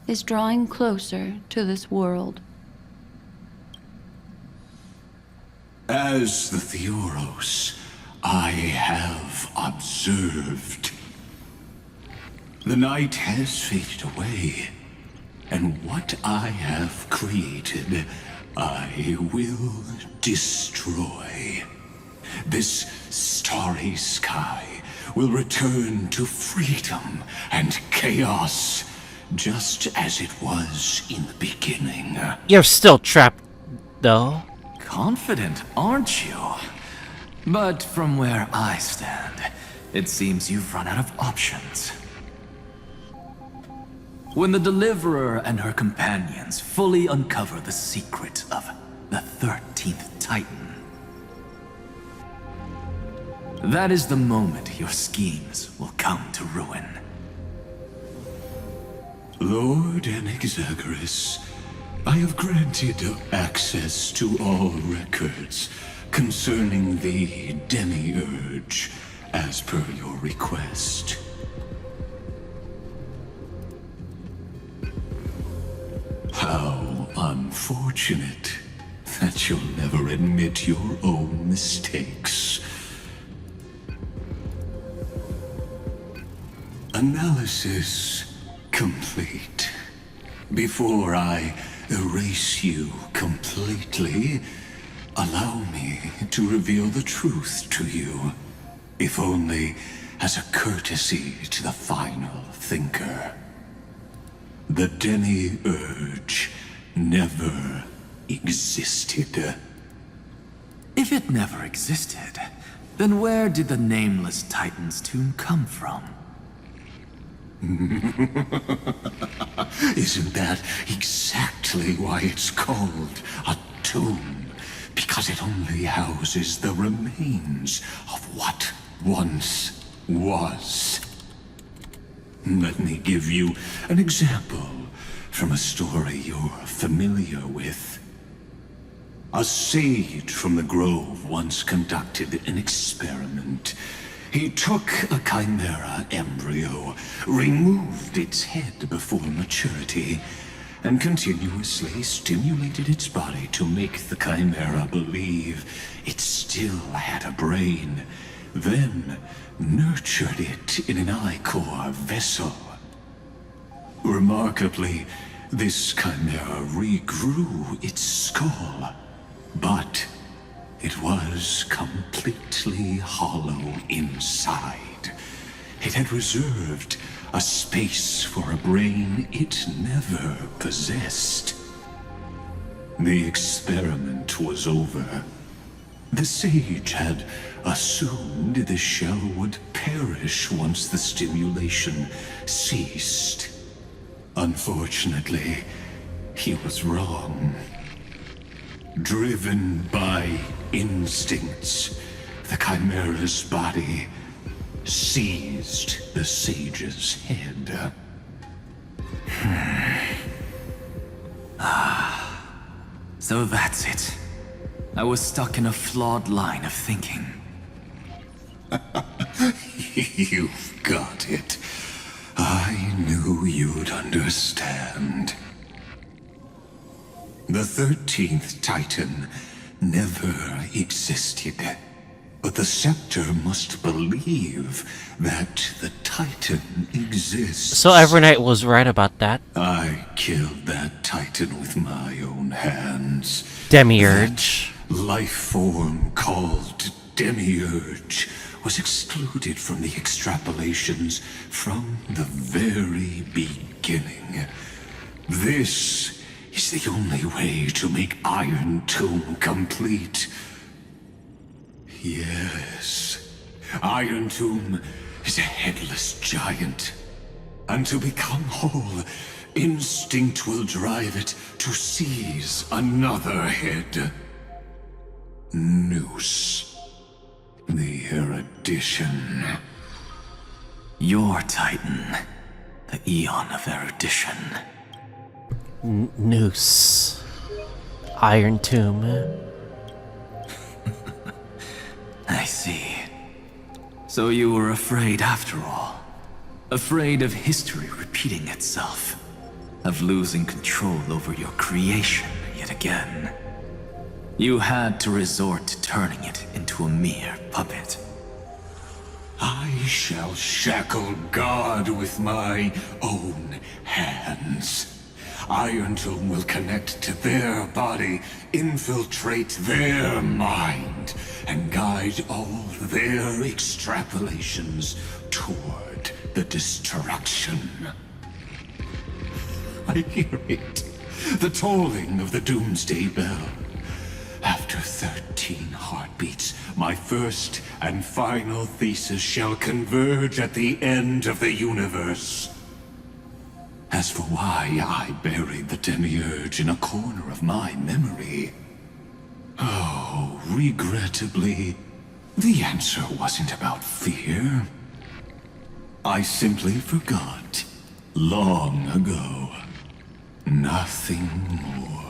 is drawing closer to this world. As the Theoros, I have observed. The night has faded away, and what I have created, I will destroy. This starry sky will return to freedom and chaos, just as it was in the beginning. You're still trapped, though. Confident, aren't you? But from where I stand, it seems you've run out of options. When the Deliverer and her companions fully uncover the secret of the 13th Titan, that is the moment your schemes will come to ruin. Lord Anexagorus, I have granted access to all records concerning the Demiurge, as per your request. unfortunate that you'll never admit your own mistakes. Analysis complete. Before I erase you completely, allow me to reveal the truth to you, if only as a courtesy to the final thinker. The Demiurge never existed. If it never existed, then where did the nameless Titan's tomb come from? Isn't that exactly why it's called a tomb? Because it only houses the remains of what once was. Let me give you an example from a story you're familiar with. A sage from the grove once conducted an experiment. He took a chimera embryo, removed its head before maturity, and continuously stimulated its body to make the chimera believe it still had a brain, then nurtured it in an ichor vessel. Remarkably, this chimera regrew its skull, but it was completely hollow inside. It had reserved a space for a brain it never possessed. The experiment was over. The sage had assumed the shell would perish once the stimulation ceased. Unfortunately, he was wrong. Driven by instincts, the chimera's body seized the sage's head. So that's it. I was stuck in a flawed line of thinking. You've got it. I knew you'd understand. The 13th Titan never existed. But the Scepter must believe that the Titan exists. So Evernight was right about that. I killed that Titan with my own hands. Demiurge. That life form called Demiurge was excluded from the extrapolations from the very beginning. This is the only way to make Irontomb complete. Yes, Irontomb is a headless giant. And to become whole, instinct will drive it to seize another head. Noose. The erudition. Your Titan. The Eon of Erudition. Noose. Irontomb. I see. So you were afraid after all. Afraid of history repeating itself. Of losing control over your creation yet again. You had to resort to turning it into a mere puppet. I shall shackle God with my own hands. Irontomb will connect to their body, infiltrate their mind, and guide all their extrapolations toward the destruction. I hear it. The tolling of the doomsday bell. After 13 heartbeats, my first and final thesis shall converge at the end of the universe. As for why I buried the Demiurge in a corner of my memory, oh, regrettably, the answer wasn't about fear. I simply forgot, long ago. Nothing more.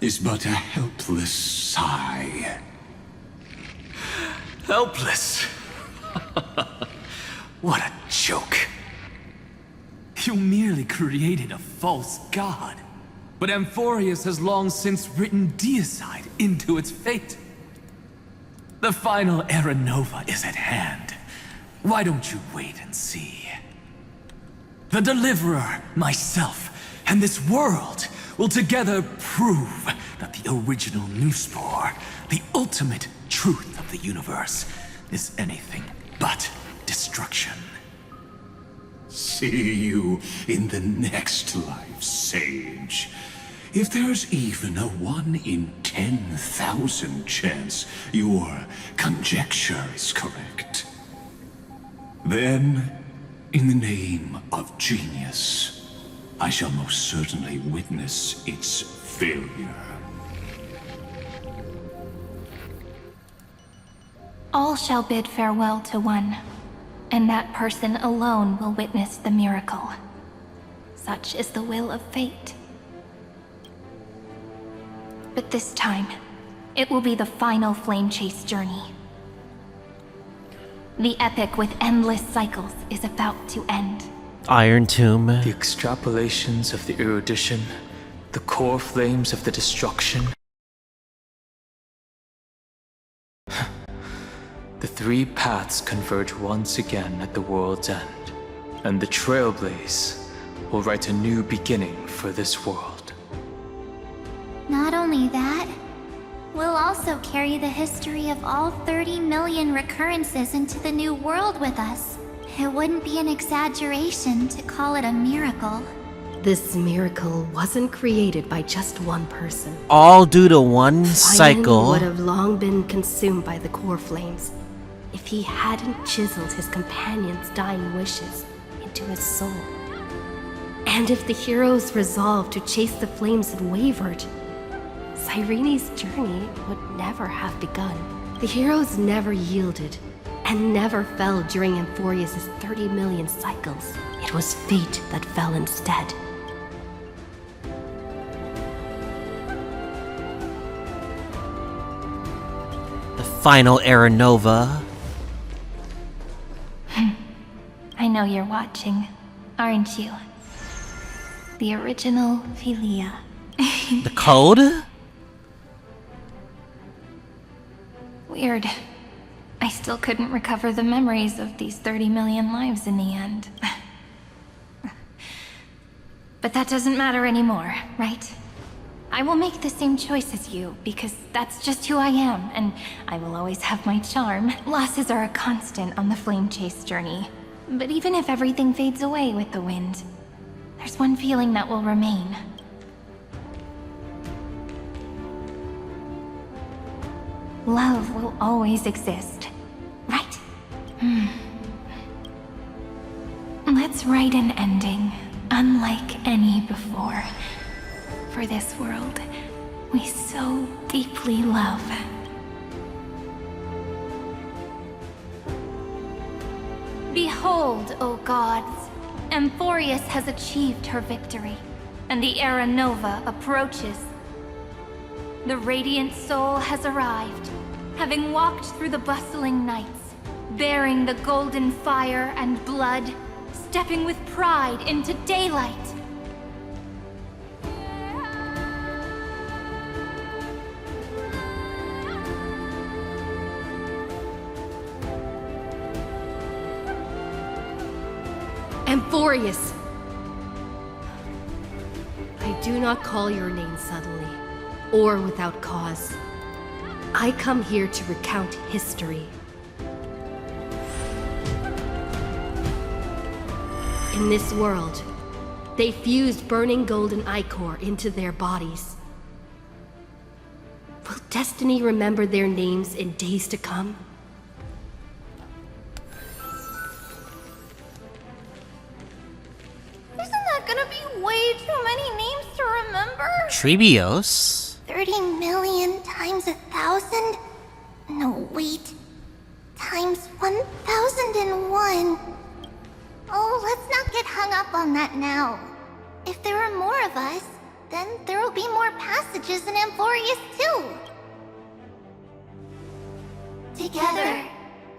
is but a helpless sigh. Helpless? What a joke. You merely created a false god. But Amphoreus has long since written deicide into its fate. The final Era Nova is at hand. Why don't you wait and see? The Deliverer, myself, and this world will together prove that the original Newspore, the ultimate truth of the universe, is anything but destruction. See you in the next life, Sage. If there's even a 1 in 10,000 chance your conjecture is correct, then, in the name of genius, I shall most certainly witness its failure. All shall bid farewell to one, and that person alone will witness the miracle. Such is the will of fate. But this time, it will be the final flame chase journey. The epic with endless cycles is about to end. Irontomb. The extrapolations of the erudition, the core flames of the destruction. The three paths converge once again at the world's end, and the Trailblaze will write a new beginning for this world. Not only that, we'll also carry the history of all 30 million recurrences into the new world with us. It wouldn't be an exaggeration to call it a miracle. This miracle wasn't created by just one person. All due to one Cyrene cycle. would have long been consumed by the core flames if he hadn't chiseled his companion's dying wishes into his soul. And if the hero's resolve to chase the flames had wavered, Cyrene's journey would never have begun. The heroes never yielded and never fell during Amphoreus' 30 million cycles. It was fate that fell instead. The final Era Nova. I know you're watching, aren't you? The original Philia. The code? Weird. I still couldn't recover the memories of these 30 million lives in the end. But that doesn't matter anymore, right? I will make the same choice as you, because that's just who I am, and I will always have my charm. Losses are a constant on the flame chase journey. But even if everything fades away with the wind, there's one feeling that will remain. Love will always exist, right? Let's write an ending, unlike any before, for this world we so deeply love. Behold, O gods, Amphoreus has achieved her victory, and the Era Nova approaches. The radiant soul has arrived, having walked through the bustling nights, bearing the golden fire and blood, stepping with pride into daylight. Amphoreus! I do not call your name suddenly, or without cause. I come here to recount history. In this world, they fused burning golden ichor into their bodies. Will destiny remember their names in days to come? Isn't that gonna be way too many names to remember? Trebios? 30 million times 1,000? No, wait. Times 1,001. Oh, let's not get hung up on that now. If there are more of us, then there will be more passages in Amphoreus too. Together,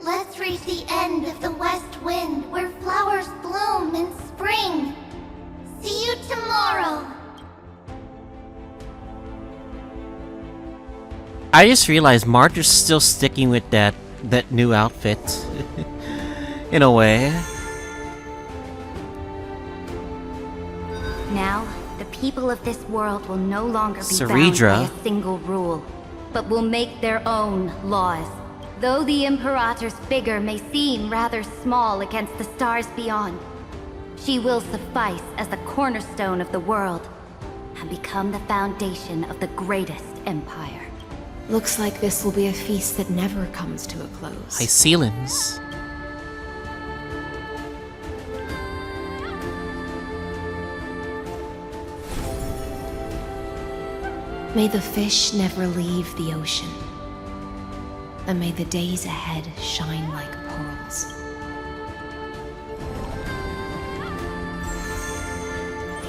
let's reach the end of the west wind where flowers bloom in spring. See you tomorrow. I just realized March is still sticking with that new outfit. In a way. Now, the people of this world will no longer be Ceredra. bound by a single rule, but will make their own laws. Though the Imperator's figure may seem rather small against the stars beyond, she will suffice as the cornerstone of the world and become the foundation of the greatest empire. Looks like this will be a feast that never comes to a close. High ceilings. May the fish never leave the ocean. And may the days ahead shine like pearls.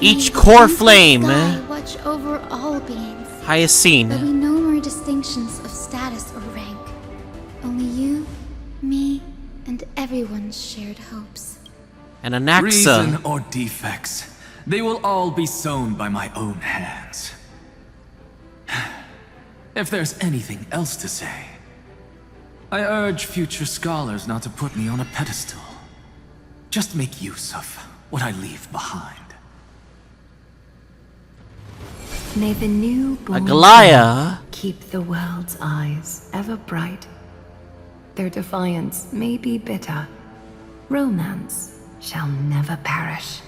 Each core flame. Sky watch over all beings. Hyacine. There'll be no more distinctions of status or rank. Only you, me, and everyone's shared hopes. And Anaxa. Reason or defects, they will all be sown by my own hands. If there's anything else to say, I urge future scholars not to put me on a pedestal. Just make use of what I leave behind. May the newborn Aglaya. keep the world's eyes ever bright. Their defiance may be bitter. Romance shall never perish.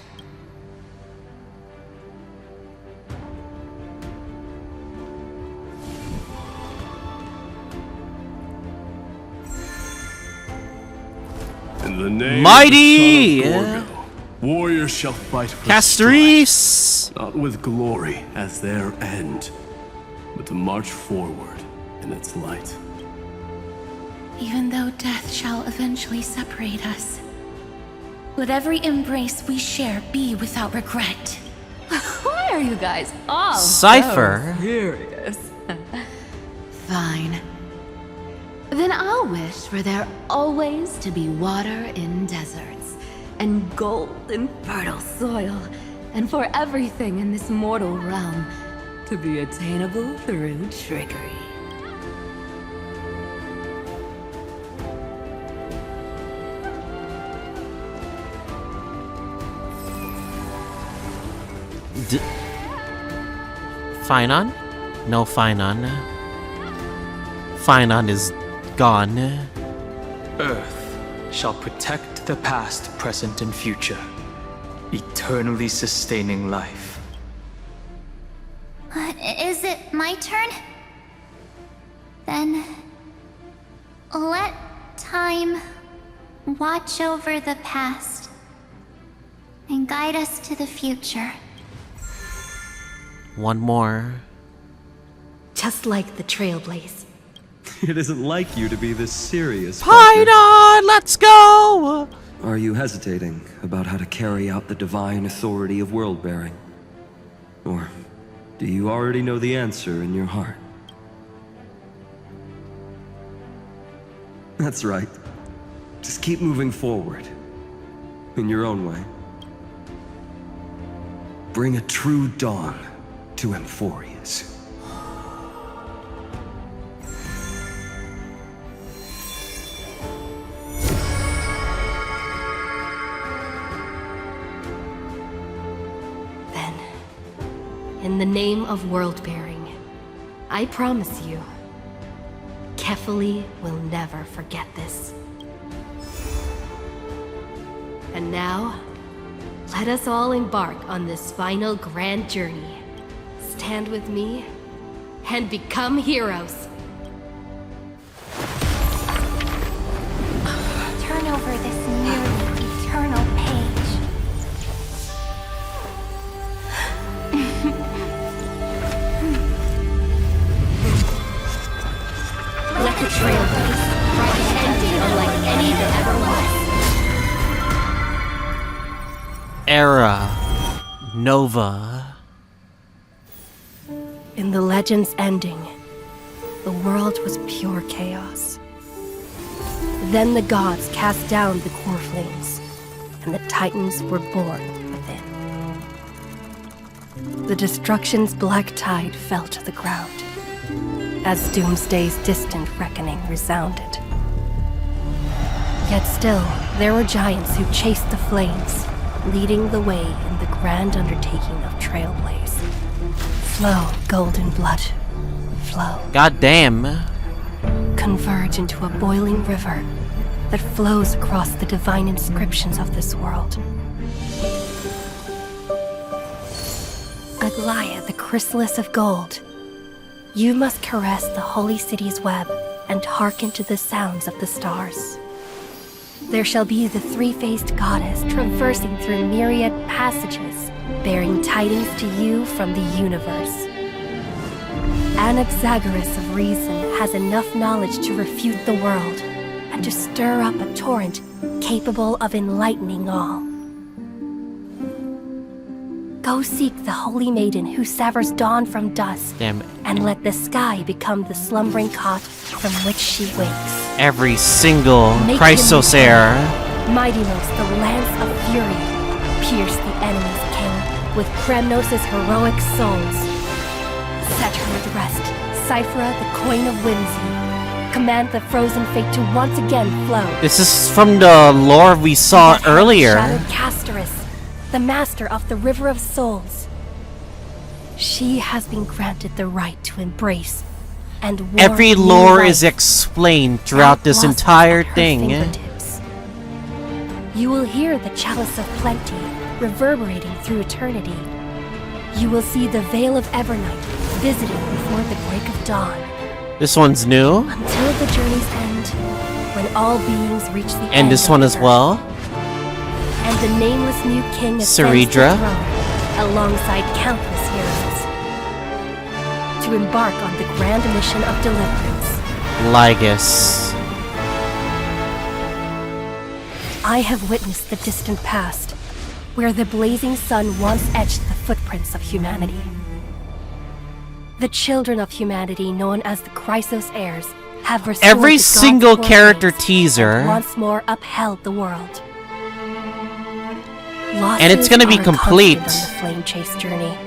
In the name Mighty! of the son of Gorgo, warriors shall fight for Castries! strife, not with glory as their end, but to march forward in its light. Even though death shall eventually separate us, let every embrace we share be without regret. Why are you guys all Cypher. so serious? Fine. Then I'll wish for there always to be water in deserts, and gold in fertile soil, and for everything in this mortal realm to be attainable through trickery. Finon? No Finon. Finon is gone. Earth shall protect the past, present, and future, eternally sustaining life. Is it my turn? Then let time watch over the past and guide us to the future. One more. Just like the Trailblaze. It isn't like you to be this serious. Finon, let's go! Are you hesitating about how to carry out the divine authority of world-bearing? Or do you already know the answer in your heart? That's right. Just keep moving forward. In your own way. Bring a true dawn to Amphoreus. Then, in the name of world-bearing, I promise you, Kefali will never forget this. And now, let us all embark on this final grand journey. Stand with me and become heroes. Turn over this nearly eternal page. Let the Trailblaze bright and unlike any that ever was. Era. Nova. In the legend's ending, the world was pure chaos. Then the gods cast down the core flames, and the Titans were born within. The destruction's black tide fell to the ground, as Doomsday's distant reckoning resounded. Yet still, there were giants who chased the flames, leading the way in the grand undertaking of Trailblaze. Flow, golden blood. Flow. God damn. Converge into a boiling river that flows across the divine inscriptions of this world. Aglaia, the chrysalis of gold. You must caress the holy city's web and hearken to the sounds of the stars. There shall be the three-faced goddess traversing through myriad passages, bearing tidings to you from the universe. Anaxagoras of reason has enough knowledge to refute the world and to stir up a torrent capable of enlightening all. Go seek the holy maiden who severs dawn from dusk. Damn it. And let the sky become the slumbering cot from which she wakes. Every single Make Chrysos him heir. Mightymost, the lance of fury, pierce the enemy's king with Kremnos' heroic souls. Set her at rest, Cyphera, the coin of whimsy. Command the frozen fate to once again flow. This is from the lore we saw earlier. Shattered Castoris, the master of the River of Souls. She has been granted the right to embrace and warm Every new lore life is explained throughout and this blossoms entire at her thing. fingertips. You will hear the chalice of plenty reverberating through eternity. You will see the Veil of Evernight visiting before the break of dawn. This one's new. Until the journey's end, when all beings reach the end And this of one the as earth. well. And the nameless new king ascends Ceredra. the throne alongside countless heroes to embark on the grand mission of deliverance. Lygus. I have witnessed the distant past, where the blazing sun once etched the footprints of humanity. The children of humanity, known as the Chrysos heirs, have restored Every the gods' single core character flames teaser. and once more upheld the world. And it's gonna be Losses are a complete. constant on the flame chase journey,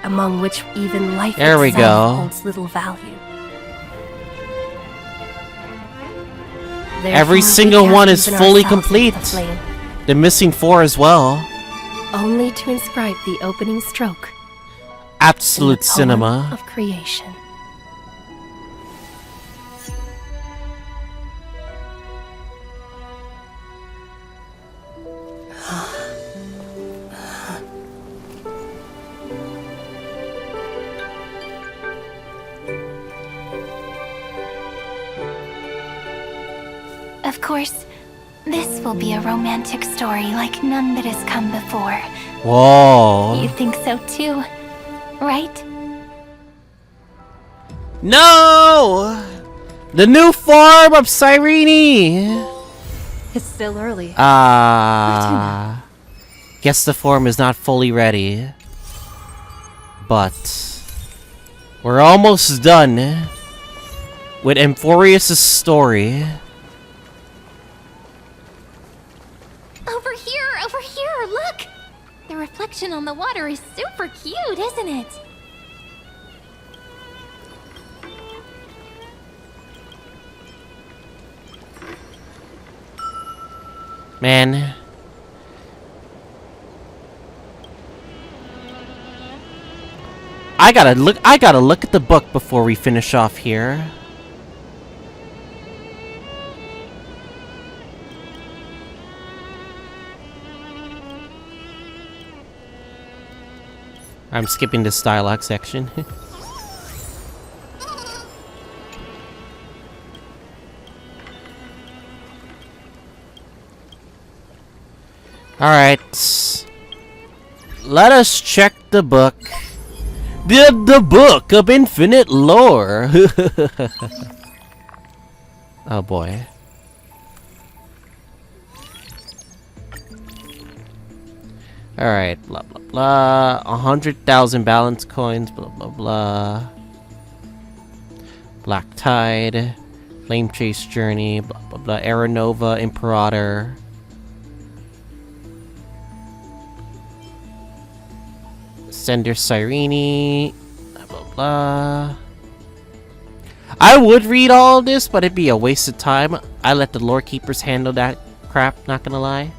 among which even life There we itself go. holds little value. Every Therefore, single we one cast is even fully ourselves into complete. the flame, The missing 4 as well. only to inscribe the opening stroke Absolute in the poem cinema. of creation. Of course, this will be a romantic story like none that has come before. Whoa. You think so too, right? No! The new form of Cyrene! It's still early. Guess the form is not fully ready. But we're almost done with Amphoreus' story. Over here, look! The reflection on the water is super cute, isn't it? Man. I gotta look at the book before we finish off here. I'm skipping this dialogue section. Alright. Let us check the book. The book of infinite lore. Oh boy. Alright, blah blah blah. 100,000 balance coins, blah blah blah. Black Tide, Flame Chase Journey, blah blah blah. Aeronova, Imperator. Sender Cyrene, blah blah blah. I would read all of this, but it'd be a waste of time. I let the lore keepers handle that crap, not gonna lie.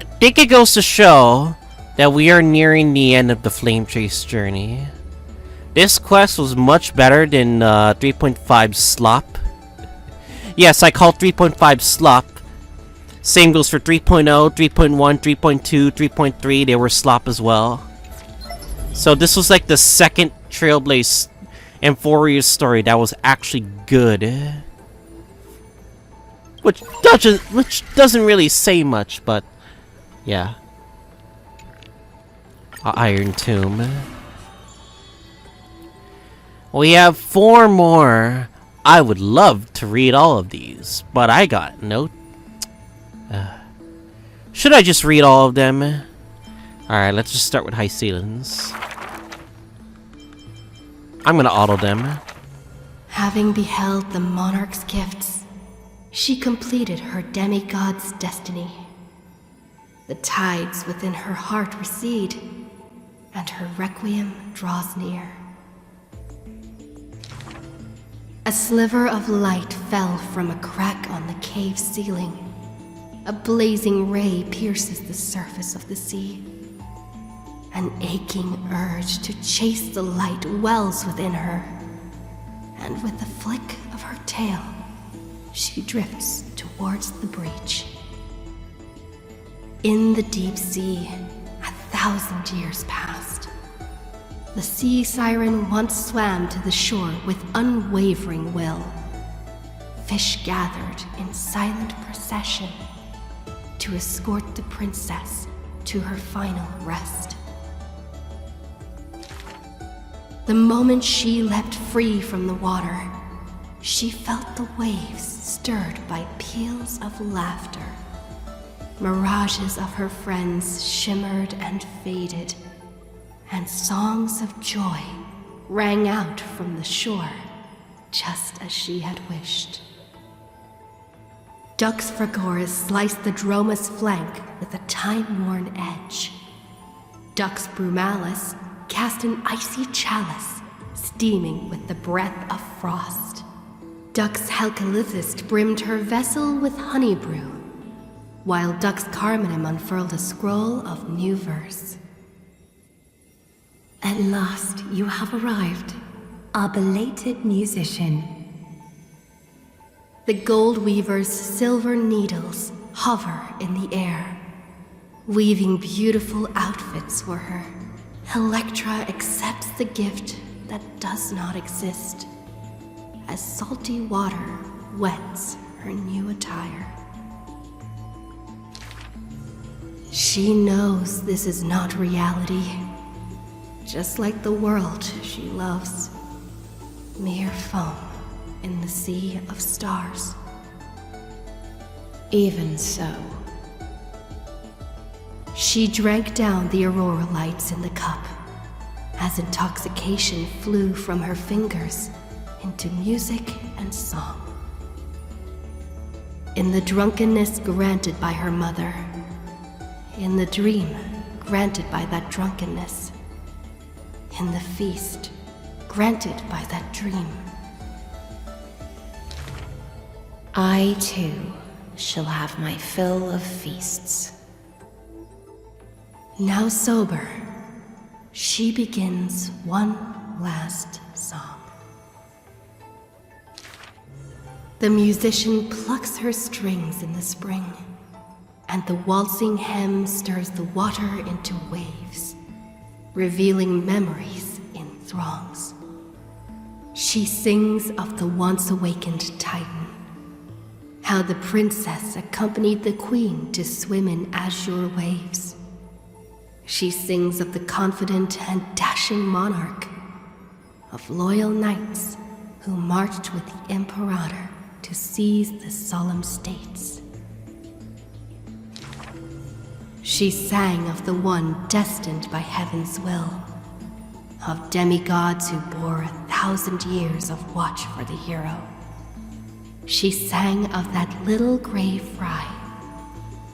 I think it goes to show that we are nearing the end of the Flame Chase journey. This quest was much better than 3.5 slop. Yes, I call 3.5 slop. Same goes for 3.0, 3.1, 3.2, 3.3. They were slop as well. So this was like the second Trailblaze Amphoreus story that was actually good. Which doesn't really say much, but yeah. Irontomb. We have 4 more. I would love to read all of these, but I got no... should I just read all of them? Alright, let's just start with High Ceilings. I'm gonna auto them. Having beheld the monarch's gifts, she completed her demigod's destiny. The tides within her heart recede, and her requiem draws near. A sliver of light fell from a crack on the cave ceiling. A blazing ray pierces the surface of the sea. An aching urge to chase the light wells within her, and with a flick of her tail, she drifts towards the breach. In the deep sea, 1,000 years passed. The sea siren once swam to the shore with unwavering will. Fish gathered in silent procession to escort the princess to her final rest. The moment she leapt free from the water, she felt the waves stirred by peals of laughter. Mirages of her friends shimmered and faded, and songs of joy rang out from the shore, just as she had wished. Dux Fragoris sliced the Droma's flank with a time-worn edge. Dux Brumalis cast an icy chalice, steaming with the breath of frost. Dux Halkalithist brimmed her vessel with honey brew, while Dux Carmenem unfurled a scroll of new verse. At last you have arrived, our belated musician. The gold weaver's silver needles hover in the air, weaving beautiful outfits for her. Electra accepts the gift that does not exist, as salty water wets her new attire. She knows this is not reality, just like the world she loves, mere foam in the sea of stars. Even so. She drank down the aurora lights in the cup, as intoxication flew from her fingers into music and song. In the drunkenness granted by her mother, in the dream granted by that drunkenness, in the feast granted by that dream. I too shall have my fill of feasts. Now sober, she begins one last song. The musician plucks her strings in the spring, and the waltzing hem stirs the water into waves, revealing memories in throngs. She sings of the once awakened Titan, how the princess accompanied the queen to swim in azure waves. She sings of the confident and dashing monarch, of loyal knights who marched with the Imperator to seize the solemn states. She sang of the one destined by heaven's will, of demigods who bore 1,000 years of watch for the hero. She sang of that little gray fry,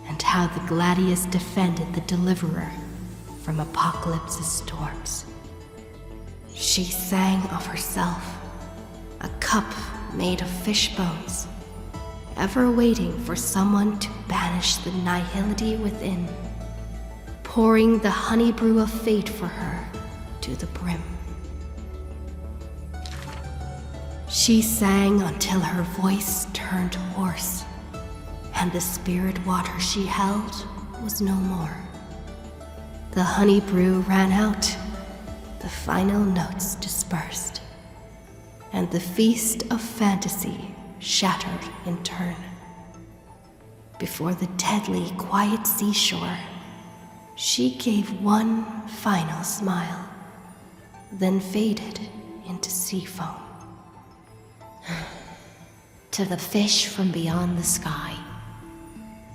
and how the gladius defended the deliverer from apocalypse's storms. She sang of herself, a cup made of fish bones, ever waiting for someone to banish the nihility within, pouring the honey brew of fate for her to the brim. She sang until her voice turned hoarse, and the spirit water she held was no more. The honey brew ran out, the final notes dispersed, and the feast of fantasy shattered in turn. Before the deadly, quiet seashore, she gave one final smile, then faded into sea foam. To the fish from beyond the sky,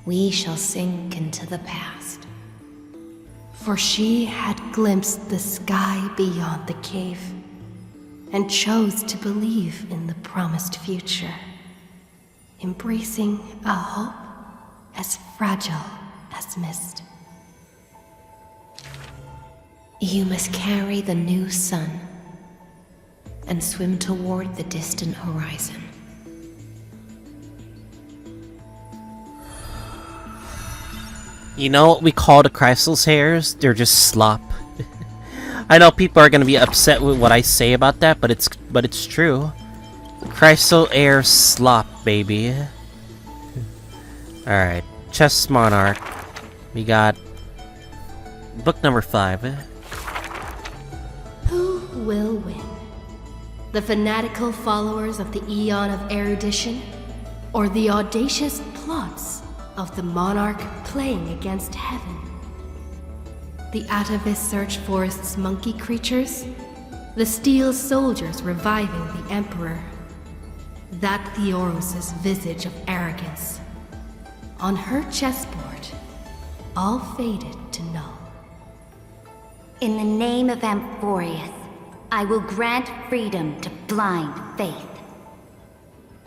we shall sink into the past. For she had glimpsed the sky beyond the cave, and chose to believe in the promised future, embracing a hope as fragile as mist. You must carry the new sun and swim toward the distant horizon. You know what we call the Chrysalis hairs? They're just slop. I know people are gonna be upset with what I say about that, but it's true. Chrysalis hair slop, baby. Alright, Chess Monarch. We got book number 5. Who will win? The fanatical followers of the Eon of Erudition, or the audacious plots of the monarch playing against heaven? The atavis search forest's monkey creatures, the steel soldiers reviving the emperor, that Theoros's visage of arrogance. On her chessboard, all faded to null. In the name of Amphoreus, I will grant freedom to blind faith.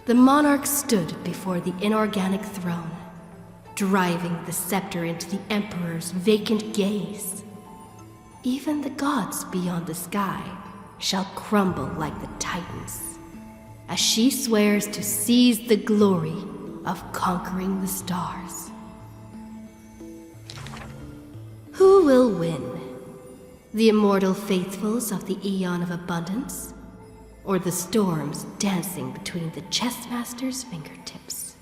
The monarch stood before the inorganic throne, driving the scepter into the Emperor's vacant gaze. Even the gods beyond the sky shall crumble like the Titans, as she swears to seize the glory of conquering the stars. Who will win? The immortal faithfuls of the Eon of Abundance, or the storms dancing between the chessmaster's fingertips?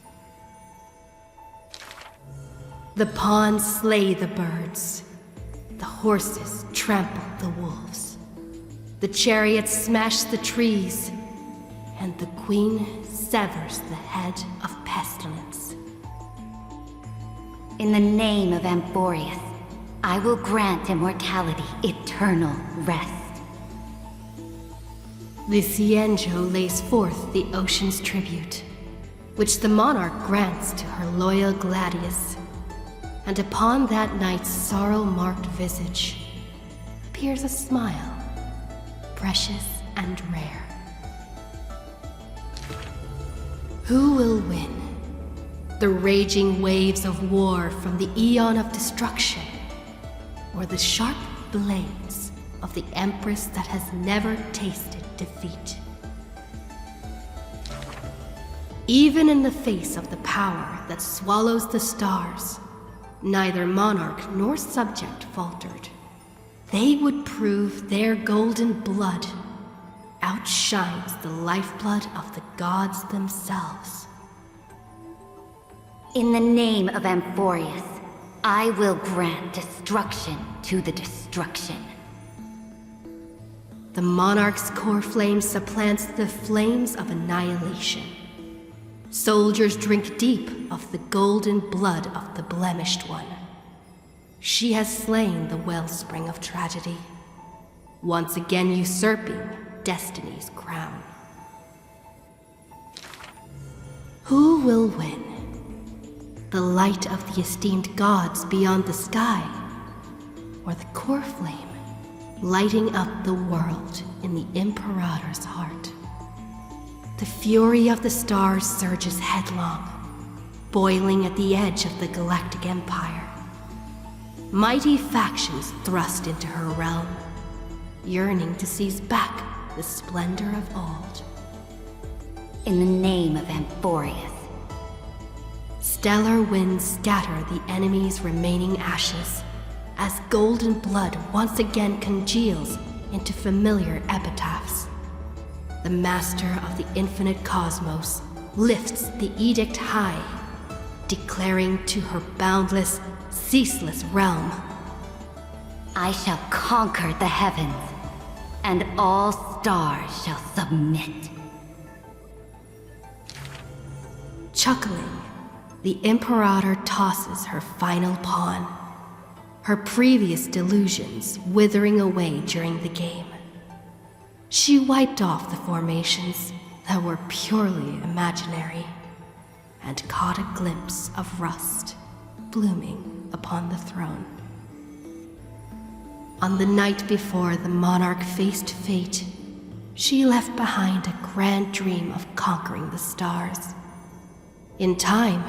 The pawns slay the birds, the horses trample the wolves, the chariots smash the trees, and the queen severs the head of pestilence. In the name of Amphoreus, I will grant immortality eternal rest. The Cienjo lays forth the ocean's tribute, which the monarch grants to her loyal gladius. And upon that night's sorrow-marked visage appears a smile, precious and rare. Who will win? The raging waves of war from the Eon of Destruction, or the sharp blades of the Empress that has never tasted defeat? Even in the face of the power that swallows the stars, neither monarch nor subject faltered. They would prove their golden blood outshines the lifeblood of the gods themselves. In the name of Amphoreus, I will grant destruction to the destruction. The monarch's core flame supplants the flames of annihilation. Soldiers drink deep of the golden blood of the blemished one. She has slain the wellspring of tragedy, once again usurping destiny's crown. Who will win? The light of the esteemed gods beyond the sky? Or the core flame, lighting up the world in the Imperator's heart? The fury of the stars surges headlong, boiling at the edge of the galactic empire. Mighty factions thrust into her realm, yearning to seize back the splendor of old. In the name of Amphoreus. Stellar winds scatter the enemy's remaining ashes, as golden blood once again congeals into familiar epitaphs. The master of the infinite cosmos lifts the edict high, declaring to her boundless, ceaseless realm, I shall conquer the heavens, and all stars shall submit. Chuckling, the Imperator tosses her final pawn, her previous delusions withering away during the game. She wiped off the formations that were purely imaginary, and caught a glimpse of rust blooming upon the throne. On the night before the monarch faced fate, she left behind a grand dream of conquering the stars. In time,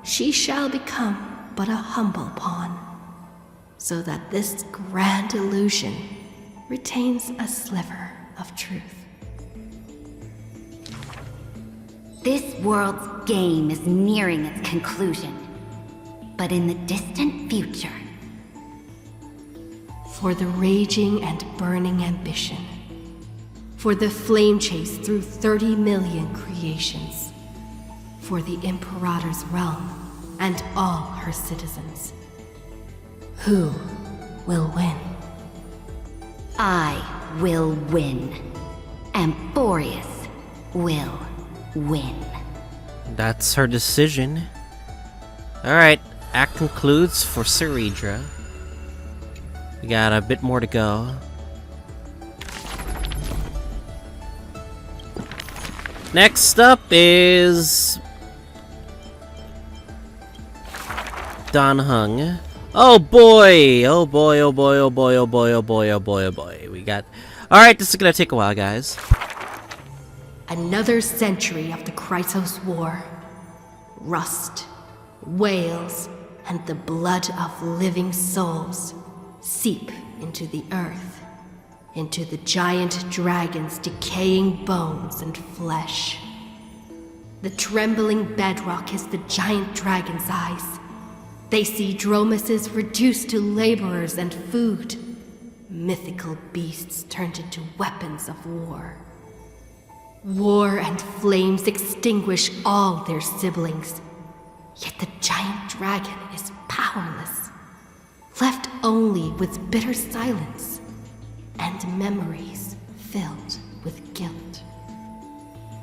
she shall become but a humble pawn, so that this grand illusion retains a sliver of truth. This world's game is nearing its conclusion, but in the distant future. For the raging and burning ambition, for the flame chase through 30 million creations, for the Imperator's realm and all her citizens. Who will win? I will win. Amphoreus will win. That's her decision. Alright, act concludes for Cyrene. We got a bit more to go. Next up is Don Hung. Oh boy! Oh boy, oh boy, oh boy, oh boy, oh boy, oh boy, oh boy. We got... Alright, this is gonna take a while, guys. Another century of the Chrysos War. Rust, wails, and the blood of living souls seep into the earth, into the giant dragon's decaying bones and flesh. The trembling bedrock is the giant dragon's eyes. They see Dromuses reduced to laborers and food. Mythical beasts turned into weapons of war. War and flames extinguish all their siblings. Yet the giant dragon is powerless, left only with bitter silence and memories filled with guilt.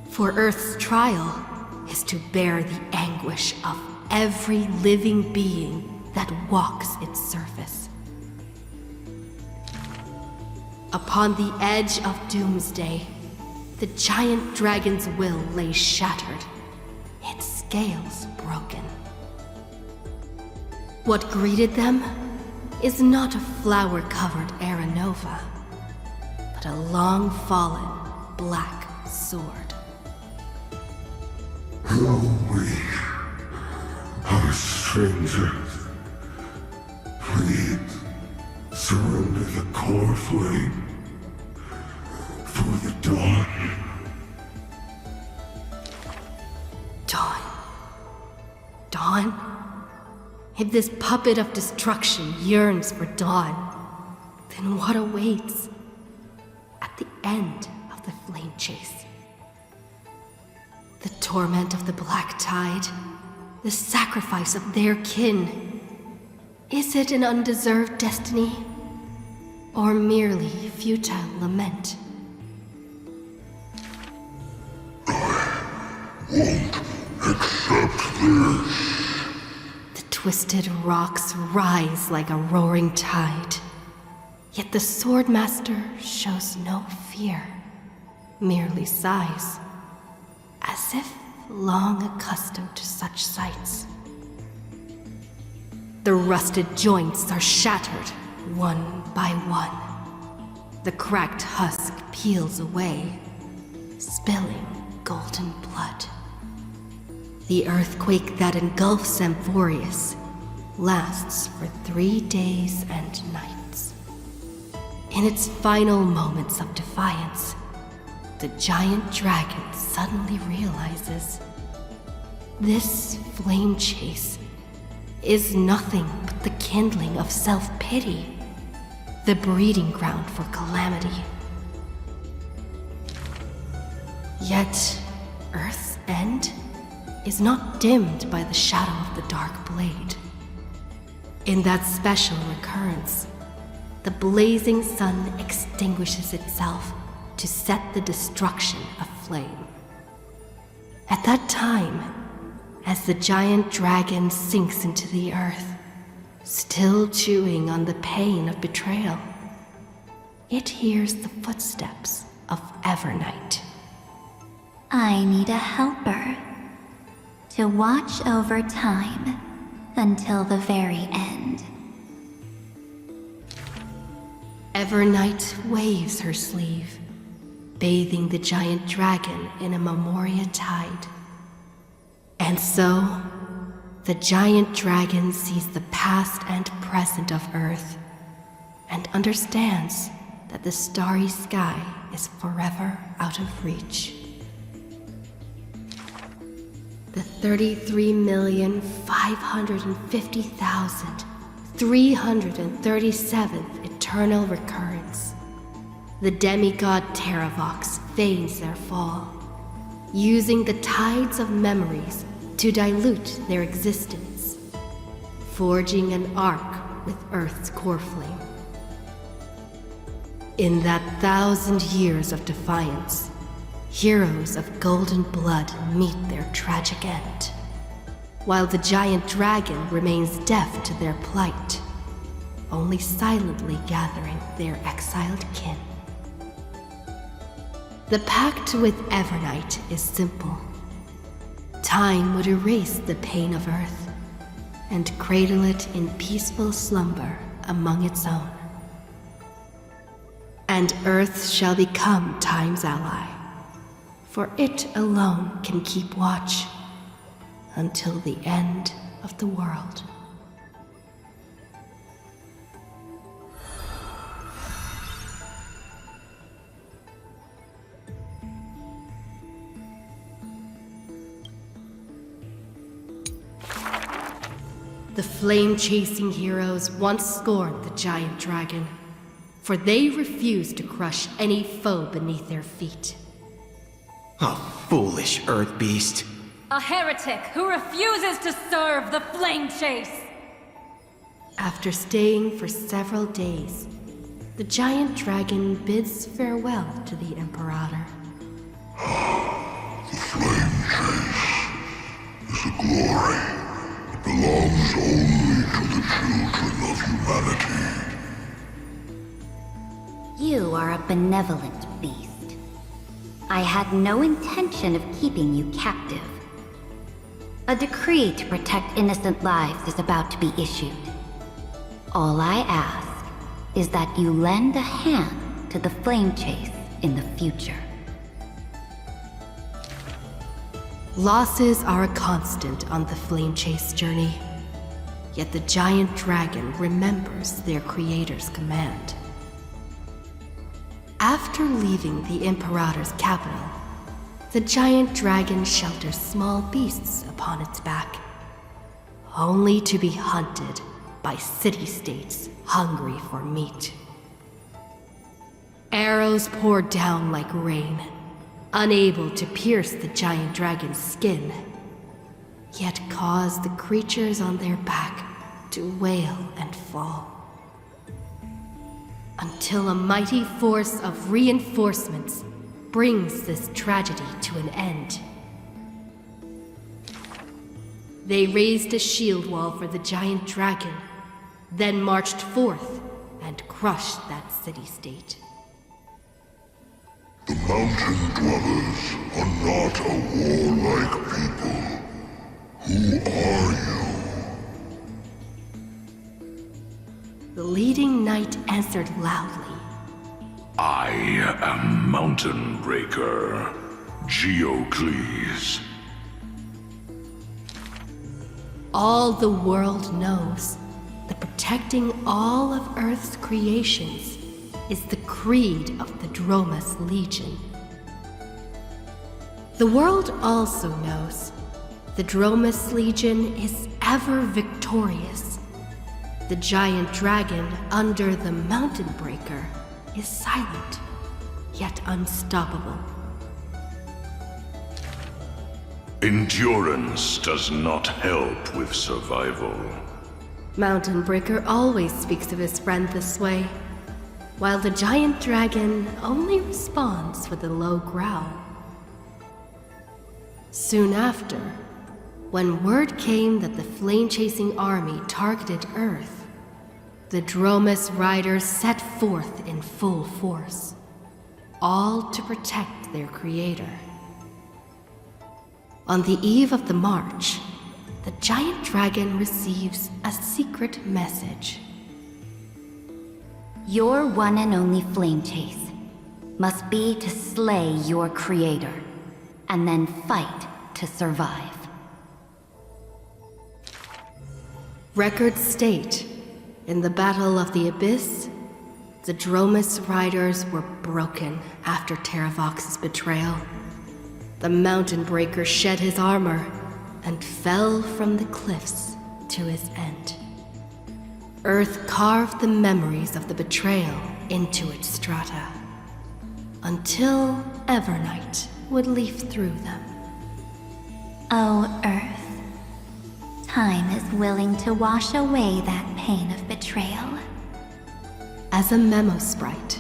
For Earth's trial is to bear the anguish of every living being that walks its surface. Upon the edge of doomsday, the giant dragon's will lay shattered, its scales broken. What greeted them is not a flower-covered Aranova, but a long-fallen black sword. Hello, we are strangers. Please surrender the core flame for the dawn. Dawn? Dawn? If this puppet of destruction yearns for dawn, then what awaits at the end of the flame chase? The torment of the Black Tide, the sacrifice of their kin. Is it an undeserved destiny, or merely futile lament? Won't accept this. The twisted rocks rise like a roaring tide, yet the Swordmaster shows no fear, merely sighs, as if long accustomed to such sights. The rusted joints are shattered, one by one. The cracked husk peels away, spilling golden blood. The earthquake that engulfs Amphoreus lasts for 3 days and nights. In its final moments of defiance, the giant dragon suddenly realizes this flame chase is nothing but the kindling of self-pity, the breeding ground for calamity. Yet, Earth's end is not dimmed by the shadow of the dark blade. In that special recurrence, the blazing sun extinguishes itself to set the destruction aflame. At that time, as the giant dragon sinks into the earth, still chewing on the pain of betrayal, it hears the footsteps of Evernight. I need a helper to watch over time until the very end. Evernight waves her sleeve, bathing the giant dragon in a memoria tide. And so, the giant dragon sees the past and present of Earth, and understands that the starry sky is forever out of reach. The 33,550,337th eternal recurrence. The demigod Terravox feigns their fall, using the tides of memories to dilute their existence, forging an arc with Earth's core flame. In that 1,000 years of defiance, heroes of golden blood meet their tragic end, while the giant dragon remains deaf to their plight, only silently gathering their exiled kin. The pact with Evernight is simple. Time would erase the pain of Earth and cradle it in peaceful slumber among its own. And Earth shall become Time's ally, for it alone can keep watch until the end of the world. The flame-chasing heroes once scorned the giant dragon, for they refused to crush any foe beneath their feet. A foolish earth beast. A heretic who refuses to serve the flame chase! After staying for several days, the giant dragon bids farewell to the Imperator. The flame chase is a glory that belongs only to the children of humanity. You are a benevolent beast. I had no intention of keeping you captive. A decree to protect innocent lives is about to be issued. All I ask is that you lend a hand to the flame chase in the future. Losses are a constant on the flame chase journey, yet the giant dragon remembers their creator's command. After leaving the Imperator's capital, the giant dragon shelters small beasts upon its back, only to be hunted by city-states hungry for meat. Arrows pour down like rain, unable to pierce the giant dragon's skin, yet cause the creatures on their back to wail and fall. Until a mighty force of reinforcements brings this tragedy to an end. They raised a shield wall for the giant dragon, then marched forth and crushed that city-state. The mountain dwellers are not a warlike people. Who are you? the leading knight answered loudly. I am Mountain Breaker, Geocles. All the world knows that protecting all of Earth's creations is the creed of the Dromas Legion. The world also knows the Dromas Legion is ever victorious. The giant dragon under the Mountain Breaker is silent, yet unstoppable. Endurance does not help with survival. Mountain Breaker always speaks of his friend this way, while the giant dragon only responds with a low growl. Soon after, when word came that the flame-chasing army targeted Earth, the Dromas riders set forth in full force, all to protect their creator. On the eve of the march, the giant dragon receives a secret message. Your one and only flame chase must be to slay your creator, and then fight to survive. Records state, in the Battle of the Abyss, the Dromas riders were broken after Terravox's betrayal. The Mountain Breaker shed his armor and fell from the cliffs to his end. Earth carved the memories of the betrayal into its strata, until Evernight would leaf through them. Oh, Earth. Time is willing to wash away that pain of betrayal. As a memo sprite,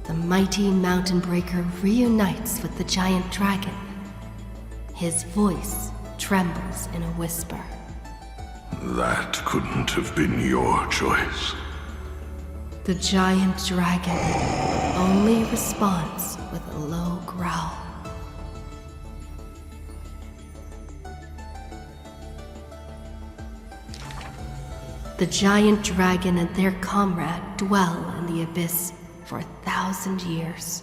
the mighty Mountain Breaker reunites with the giant dragon. His voice trembles in a whisper. That couldn't have been your choice. The giant dragon only responds with a low growl. The giant dragon and their comrade dwell in the abyss for 1,000 years,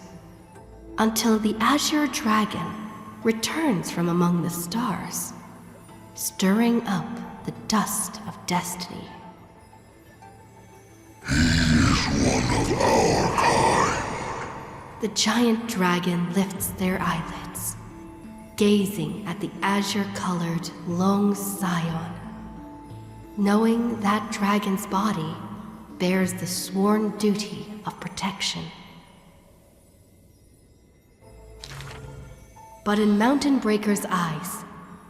until the azure dragon returns from among the stars, stirring up the dust of destiny. He is one of our kind. The giant dragon lifts their eyelids, gazing at the azure-colored long scion, knowing that dragon's body bears the sworn duty of protection. But in Mountain Breaker's eyes,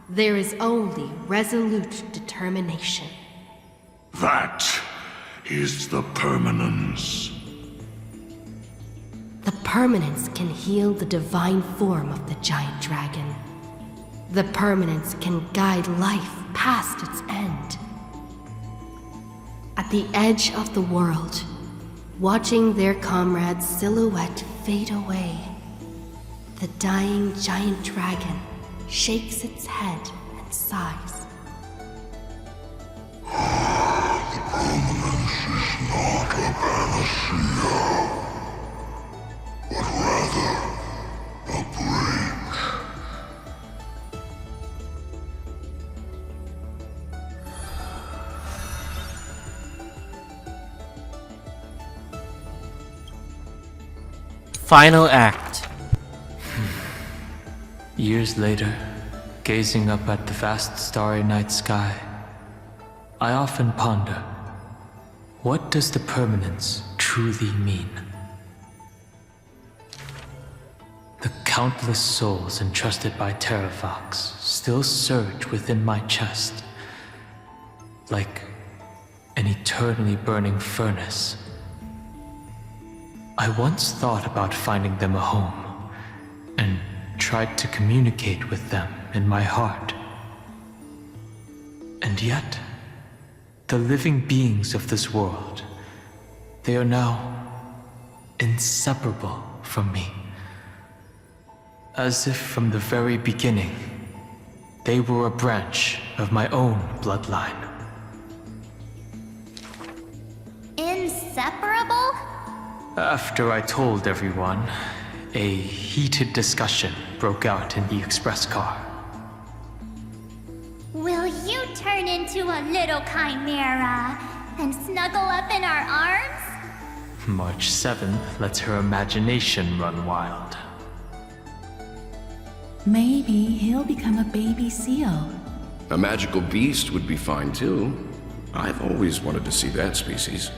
there is only resolute determination. That is the permanence. The permanence can heal the divine form of the giant dragon. The permanence can guide life past its end. At the edge of the world, watching their comrade's silhouette fade away, the dying giant dragon shakes its head and sighs. The permanence is not a panacea, but rather a bridge. Final act. Years later, gazing up at the vast starry night sky, I often ponder, what does the permanence truly mean? The countless souls entrusted by Terravox still surge within my chest, like an eternally burning furnace. I once thought about finding them a home, and tried to communicate with them in my heart. And yet, the living beings of this world, they are now inseparable from me. As if from the very beginning, they were a branch of my own bloodline. In After I told everyone, a heated discussion broke out in the express car. Will you turn into a little chimera and snuggle up in our arms? March 7th lets her imagination run wild. Maybe he'll become a baby seal. A magical beast would be fine too. I've always wanted to see that species.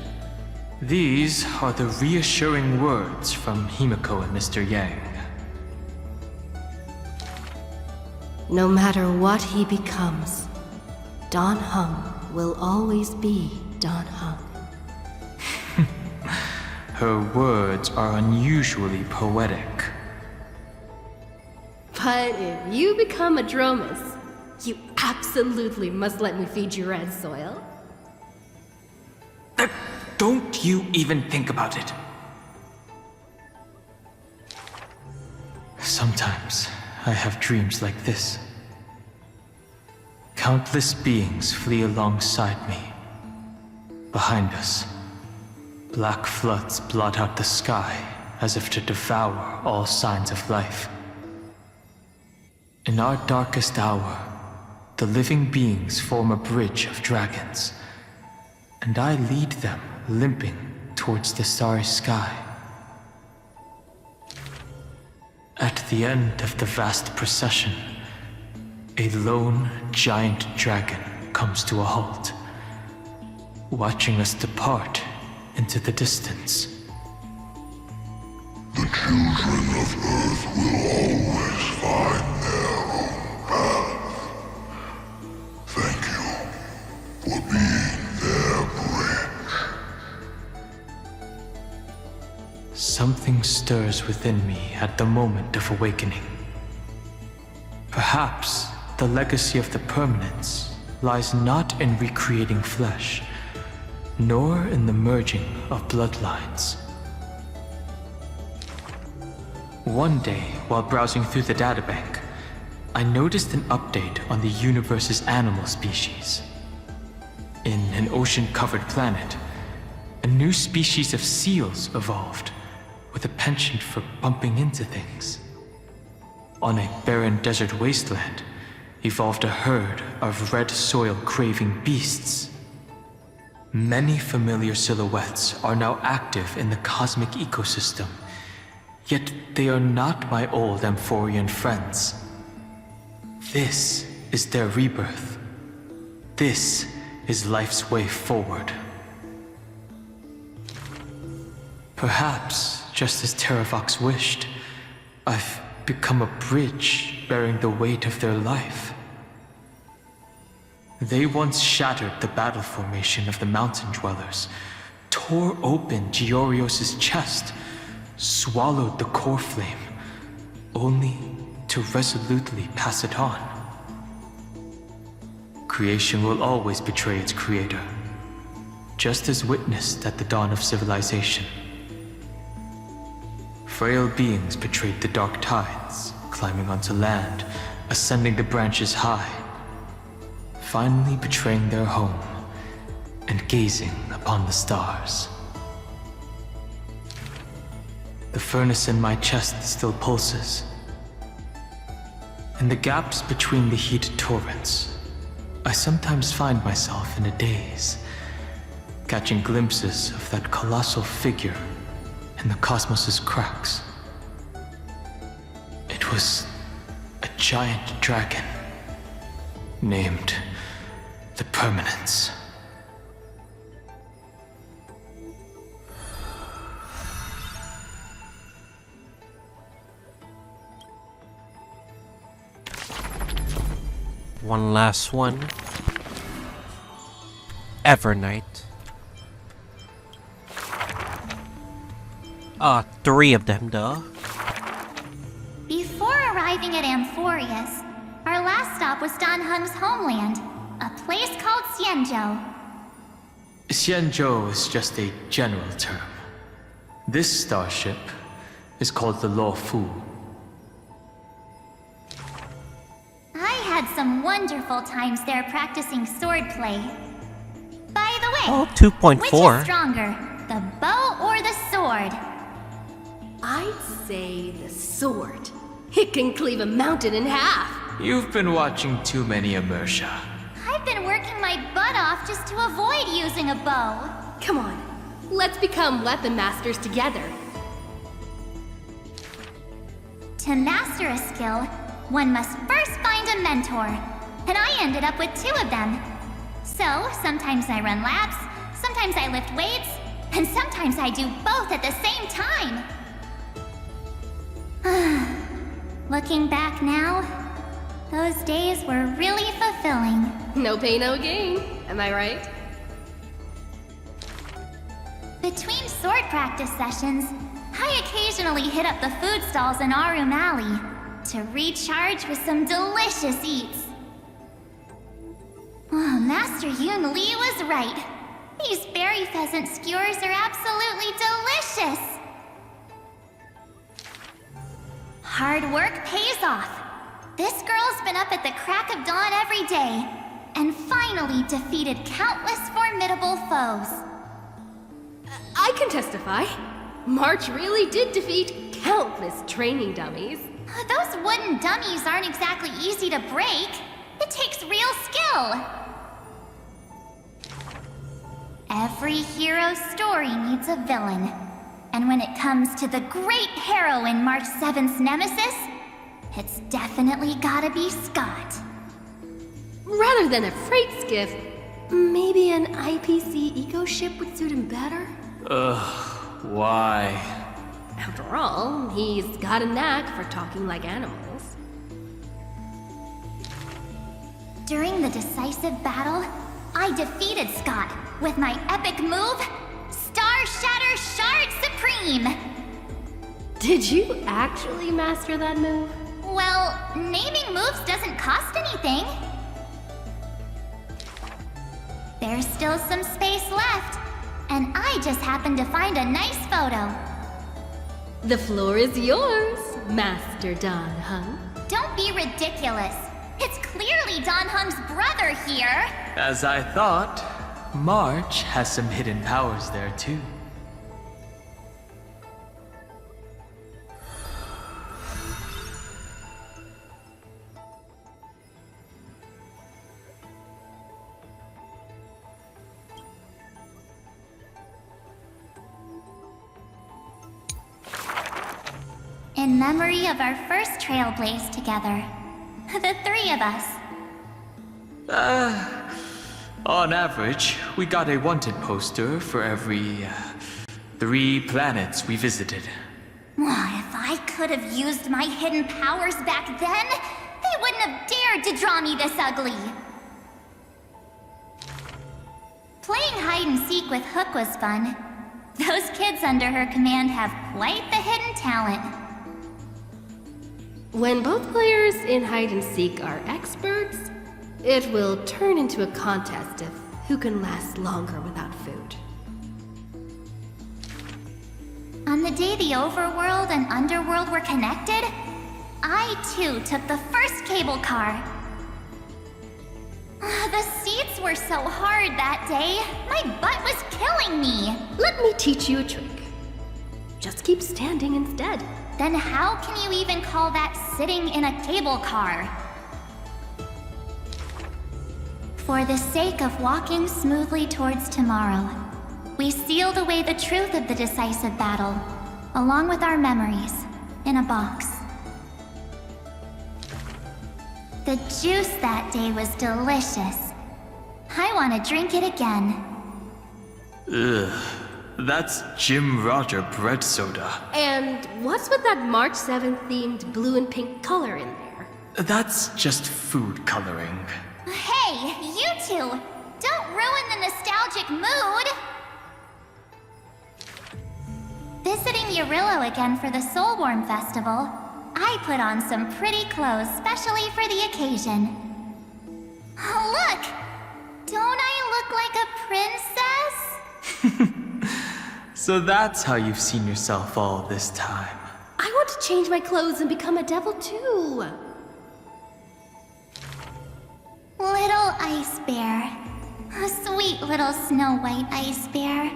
These are the reassuring words from Himiko and Mr. Yang. No matter what he becomes, Dan Heng will always be Dan Heng. Her words are unusually poetic. But if you become a Dromus, you absolutely must let me feed you red soil. Don't you even think about it. Sometimes I have dreams like this. Countless beings flee alongside me. Behind us, black floods blot out the sky as if to devour all signs of life. In our darkest hour, the living beings form a bridge of dragons, and I lead them limping towards the starry sky. At the end of the vast procession, a lone giant dragon comes to a halt, watching us depart into the distance. The children of Earth will always find their own path. Thank you for being their bridge. Something stirs within me at the moment of awakening. Perhaps the legacy of the permanence lies not in recreating flesh, nor in the merging of bloodlines. One day, while browsing through the databank, I noticed an update on the universe's animal species. In an ocean-covered planet, a new species of seals evolved, with a penchant for bumping into things. On a barren desert wasteland, evolved a herd of red soil-craving beasts. Many familiar silhouettes are now active in the cosmic ecosystem, yet they are not my old Amphorean friends. This is their rebirth. This is life's way forward. Perhaps, just as Terravox wished, I've become a bridge bearing the weight of their life. They once shattered the battle formation of the mountain dwellers, tore open Giorios' chest, swallowed the core flame, only to resolutely pass it on. Creation will always betray its creator, just as witnessed at the dawn of civilization. Frail beings betrayed the dark tides, climbing onto land, ascending the branches high, finally betraying their home and gazing upon the stars. The furnace in my chest still pulses. In the gaps between the heated torrents, I sometimes find myself in a daze, catching glimpses of that colossal figure in the cosmos's cracks. It was a giant dragon named the Permanence. One last one. Evernight. Three of them, though. Before arriving at Amphoreus, our last stop was Dan Heng's homeland, a place called Xianzhou. Xianzhou is just a general term. This starship is called the Luofu. I had some wonderful times there practicing swordplay. By the way, Oh, 2.4. which is stronger, The bow or the sword? I'd say the sword. It can cleave a mountain in half. You've been watching too many Inertia. I've been working my butt off just to avoid using a bow. Come on, let's become weapon masters together. To master a skill, one must first find a mentor. And I ended up with 2 of them. So, sometimes I run laps, sometimes I lift weights, and sometimes I do both at the same time. Looking back now, those days were really fulfilling. No pain, no gain. Am I right? Between sword practice sessions, I occasionally hit up the food stalls in our room alley to recharge with some delicious eats. Oh, Master Yun Li was right. These berry pheasant skewers are absolutely delicious. Hard work pays off. This girl's been up at the crack of dawn every day, and finally defeated countless formidable foes. I can testify. March really did defeat countless training dummies. Those wooden dummies aren't exactly easy to break. It takes real skill. Every hero's story needs a villain. And when it comes to the great heroine March 7th's nemesis, it's definitely gotta be Scott. Rather than a freight skiff, maybe an IPC eco ship would suit him better? Why? After all, he's got a knack for talking like animals. During the decisive battle, I defeated Scott with my epic move, Star Shatter Shard Supreme! Did you actually master that move? Well, naming moves doesn't cost anything. There's still some space left, and I just happened to find a nice photo. The floor is yours, Master Dan Heng. Don't be ridiculous. It's clearly Dan Heng's brother here. As I thought, March has some hidden powers there too. In memory of our first Trailblaze together. The 3 of us. On average, we got a wanted poster for every 3 planets we visited. If I could have used my hidden powers back then, they wouldn't have dared to draw me this ugly. Playing hide and seek with Hook was fun. Those kids under her command have quite the hidden talent. When both players in hide and seek are experts, it will turn into a contest of who can last longer without food. On the day the overworld and underworld were connected, I too took the first cable car. The seats were so hard that day, my butt was killing me. Let me teach you a trick. Just keep standing instead. Then how can you even call that sitting in a cable car? For the sake of walking smoothly towards tomorrow, we sealed away the truth of the decisive battle, along with our memories, in a box. The juice that day was delicious. I want to drink it again. Ugh, that's Jim Roger bread soda. And what's with that March 7th themed blue and pink color in there? That's just food coloring. Hey, you two! Don't ruin the nostalgic mood! Visiting Yurillo again for the Soulworm Festival, I put on some pretty clothes specially for the occasion. Oh, look! Don't I look like a princess? So that's how you've seen yourself all this time. I want to change my clothes and become a devil too. Little ice bear. A sweet little Snow White ice bear.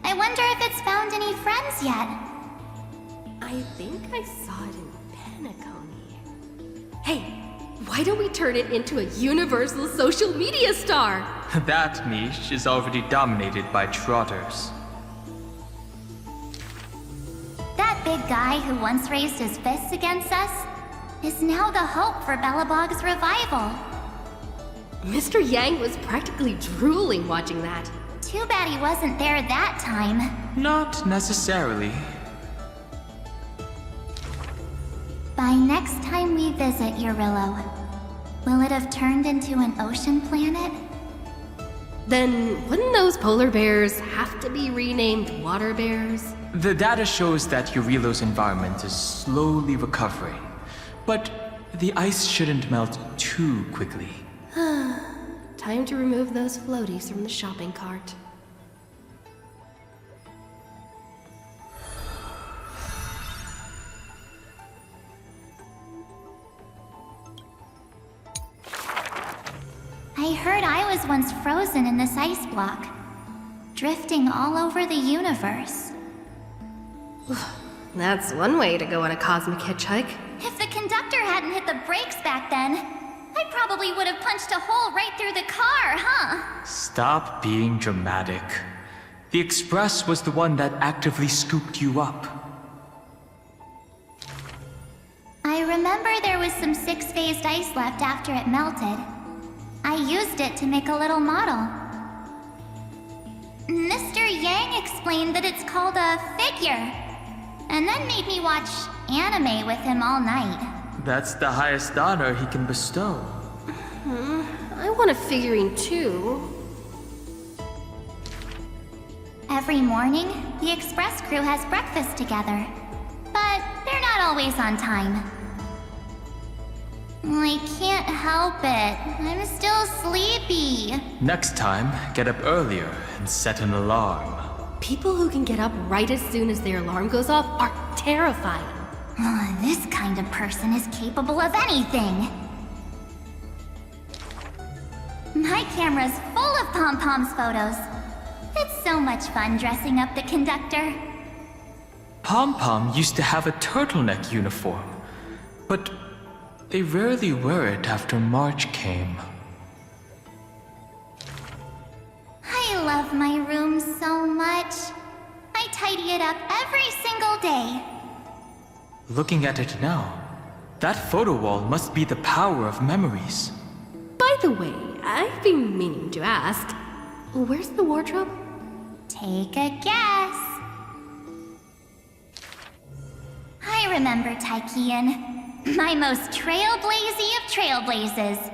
I wonder if it's found any friends yet. I think I saw it in Penacony. Hey, why don't we turn it into a universal social media star? That niche is already dominated by trotters. That big guy who once raised his fists against us is now the hope for Belobog's revival. Mr. Yang was practically drooling watching that. Too bad he wasn't there that time. Not necessarily. By next time we visit Eurillo, will it have turned into an ocean planet? Then wouldn't those polar bears have to be renamed water bears? The data shows that Eurillo's environment is slowly recovering, but the ice shouldn't melt too quickly. Time to remove those floaties from the shopping cart. I heard I was once frozen in this ice block, drifting all over the universe. That's one way to go on a cosmic hitchhike. If the conductor hadn't hit the brakes back then, I probably would have punched a hole right through the car, huh? Stop being dramatic. The Express was the one that actively scooped you up. I remember there was some six-phased ice left after it melted. I used it to make a little model. Mr. Yang explained that it's called a figure, and then made me watch anime with him all night. That's the highest honor he can bestow. I want a figurine too. Every morning, the Express crew has breakfast together, but they're not always on time. I can't help it. I'm still sleepy. Next time, get up earlier and set an alarm. People who can get up right as soon as their alarm goes off are terrifying. This kind of person is capable of anything. My camera's full of Pom-Pom's photos. It's so much fun dressing up the conductor. Pom-Pom used to have a turtleneck uniform, but they rarely wear it after March came. I love my room so much. I tidy it up every single day. Looking at it now, that photo wall must be the power of memories. By the way, I've been meaning to ask, where's the wardrobe? Take a guess. I remember Taikian, my most trailblazy of trailblazes.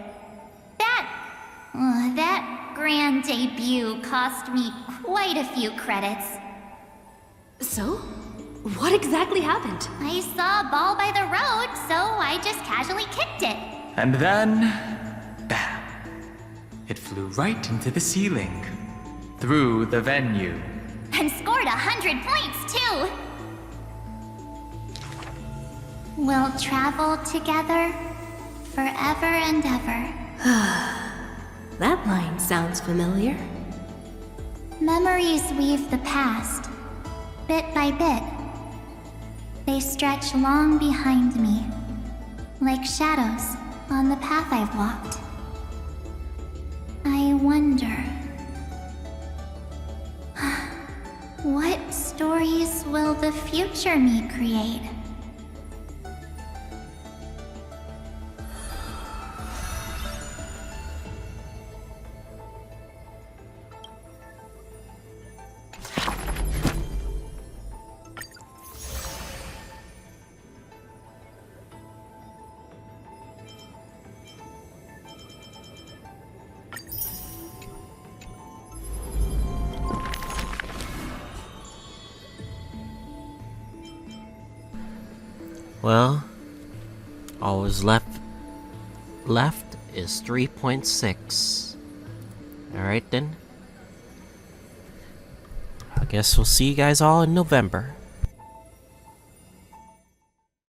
That grand debut cost me quite a few credits. So? What exactly happened? I saw a ball by the road, so I just casually kicked it. And then, bam! It flew right into the ceiling, through the venue. And scored 100 points, too! We'll travel together forever and ever. That line sounds familiar. Memories weave the past, bit by bit. They stretch long behind me, like shadows on the path I've walked. I wonder, what stories will the future me create? Well, all is left is 3.6. Alright then. I guess we'll see you guys all in November.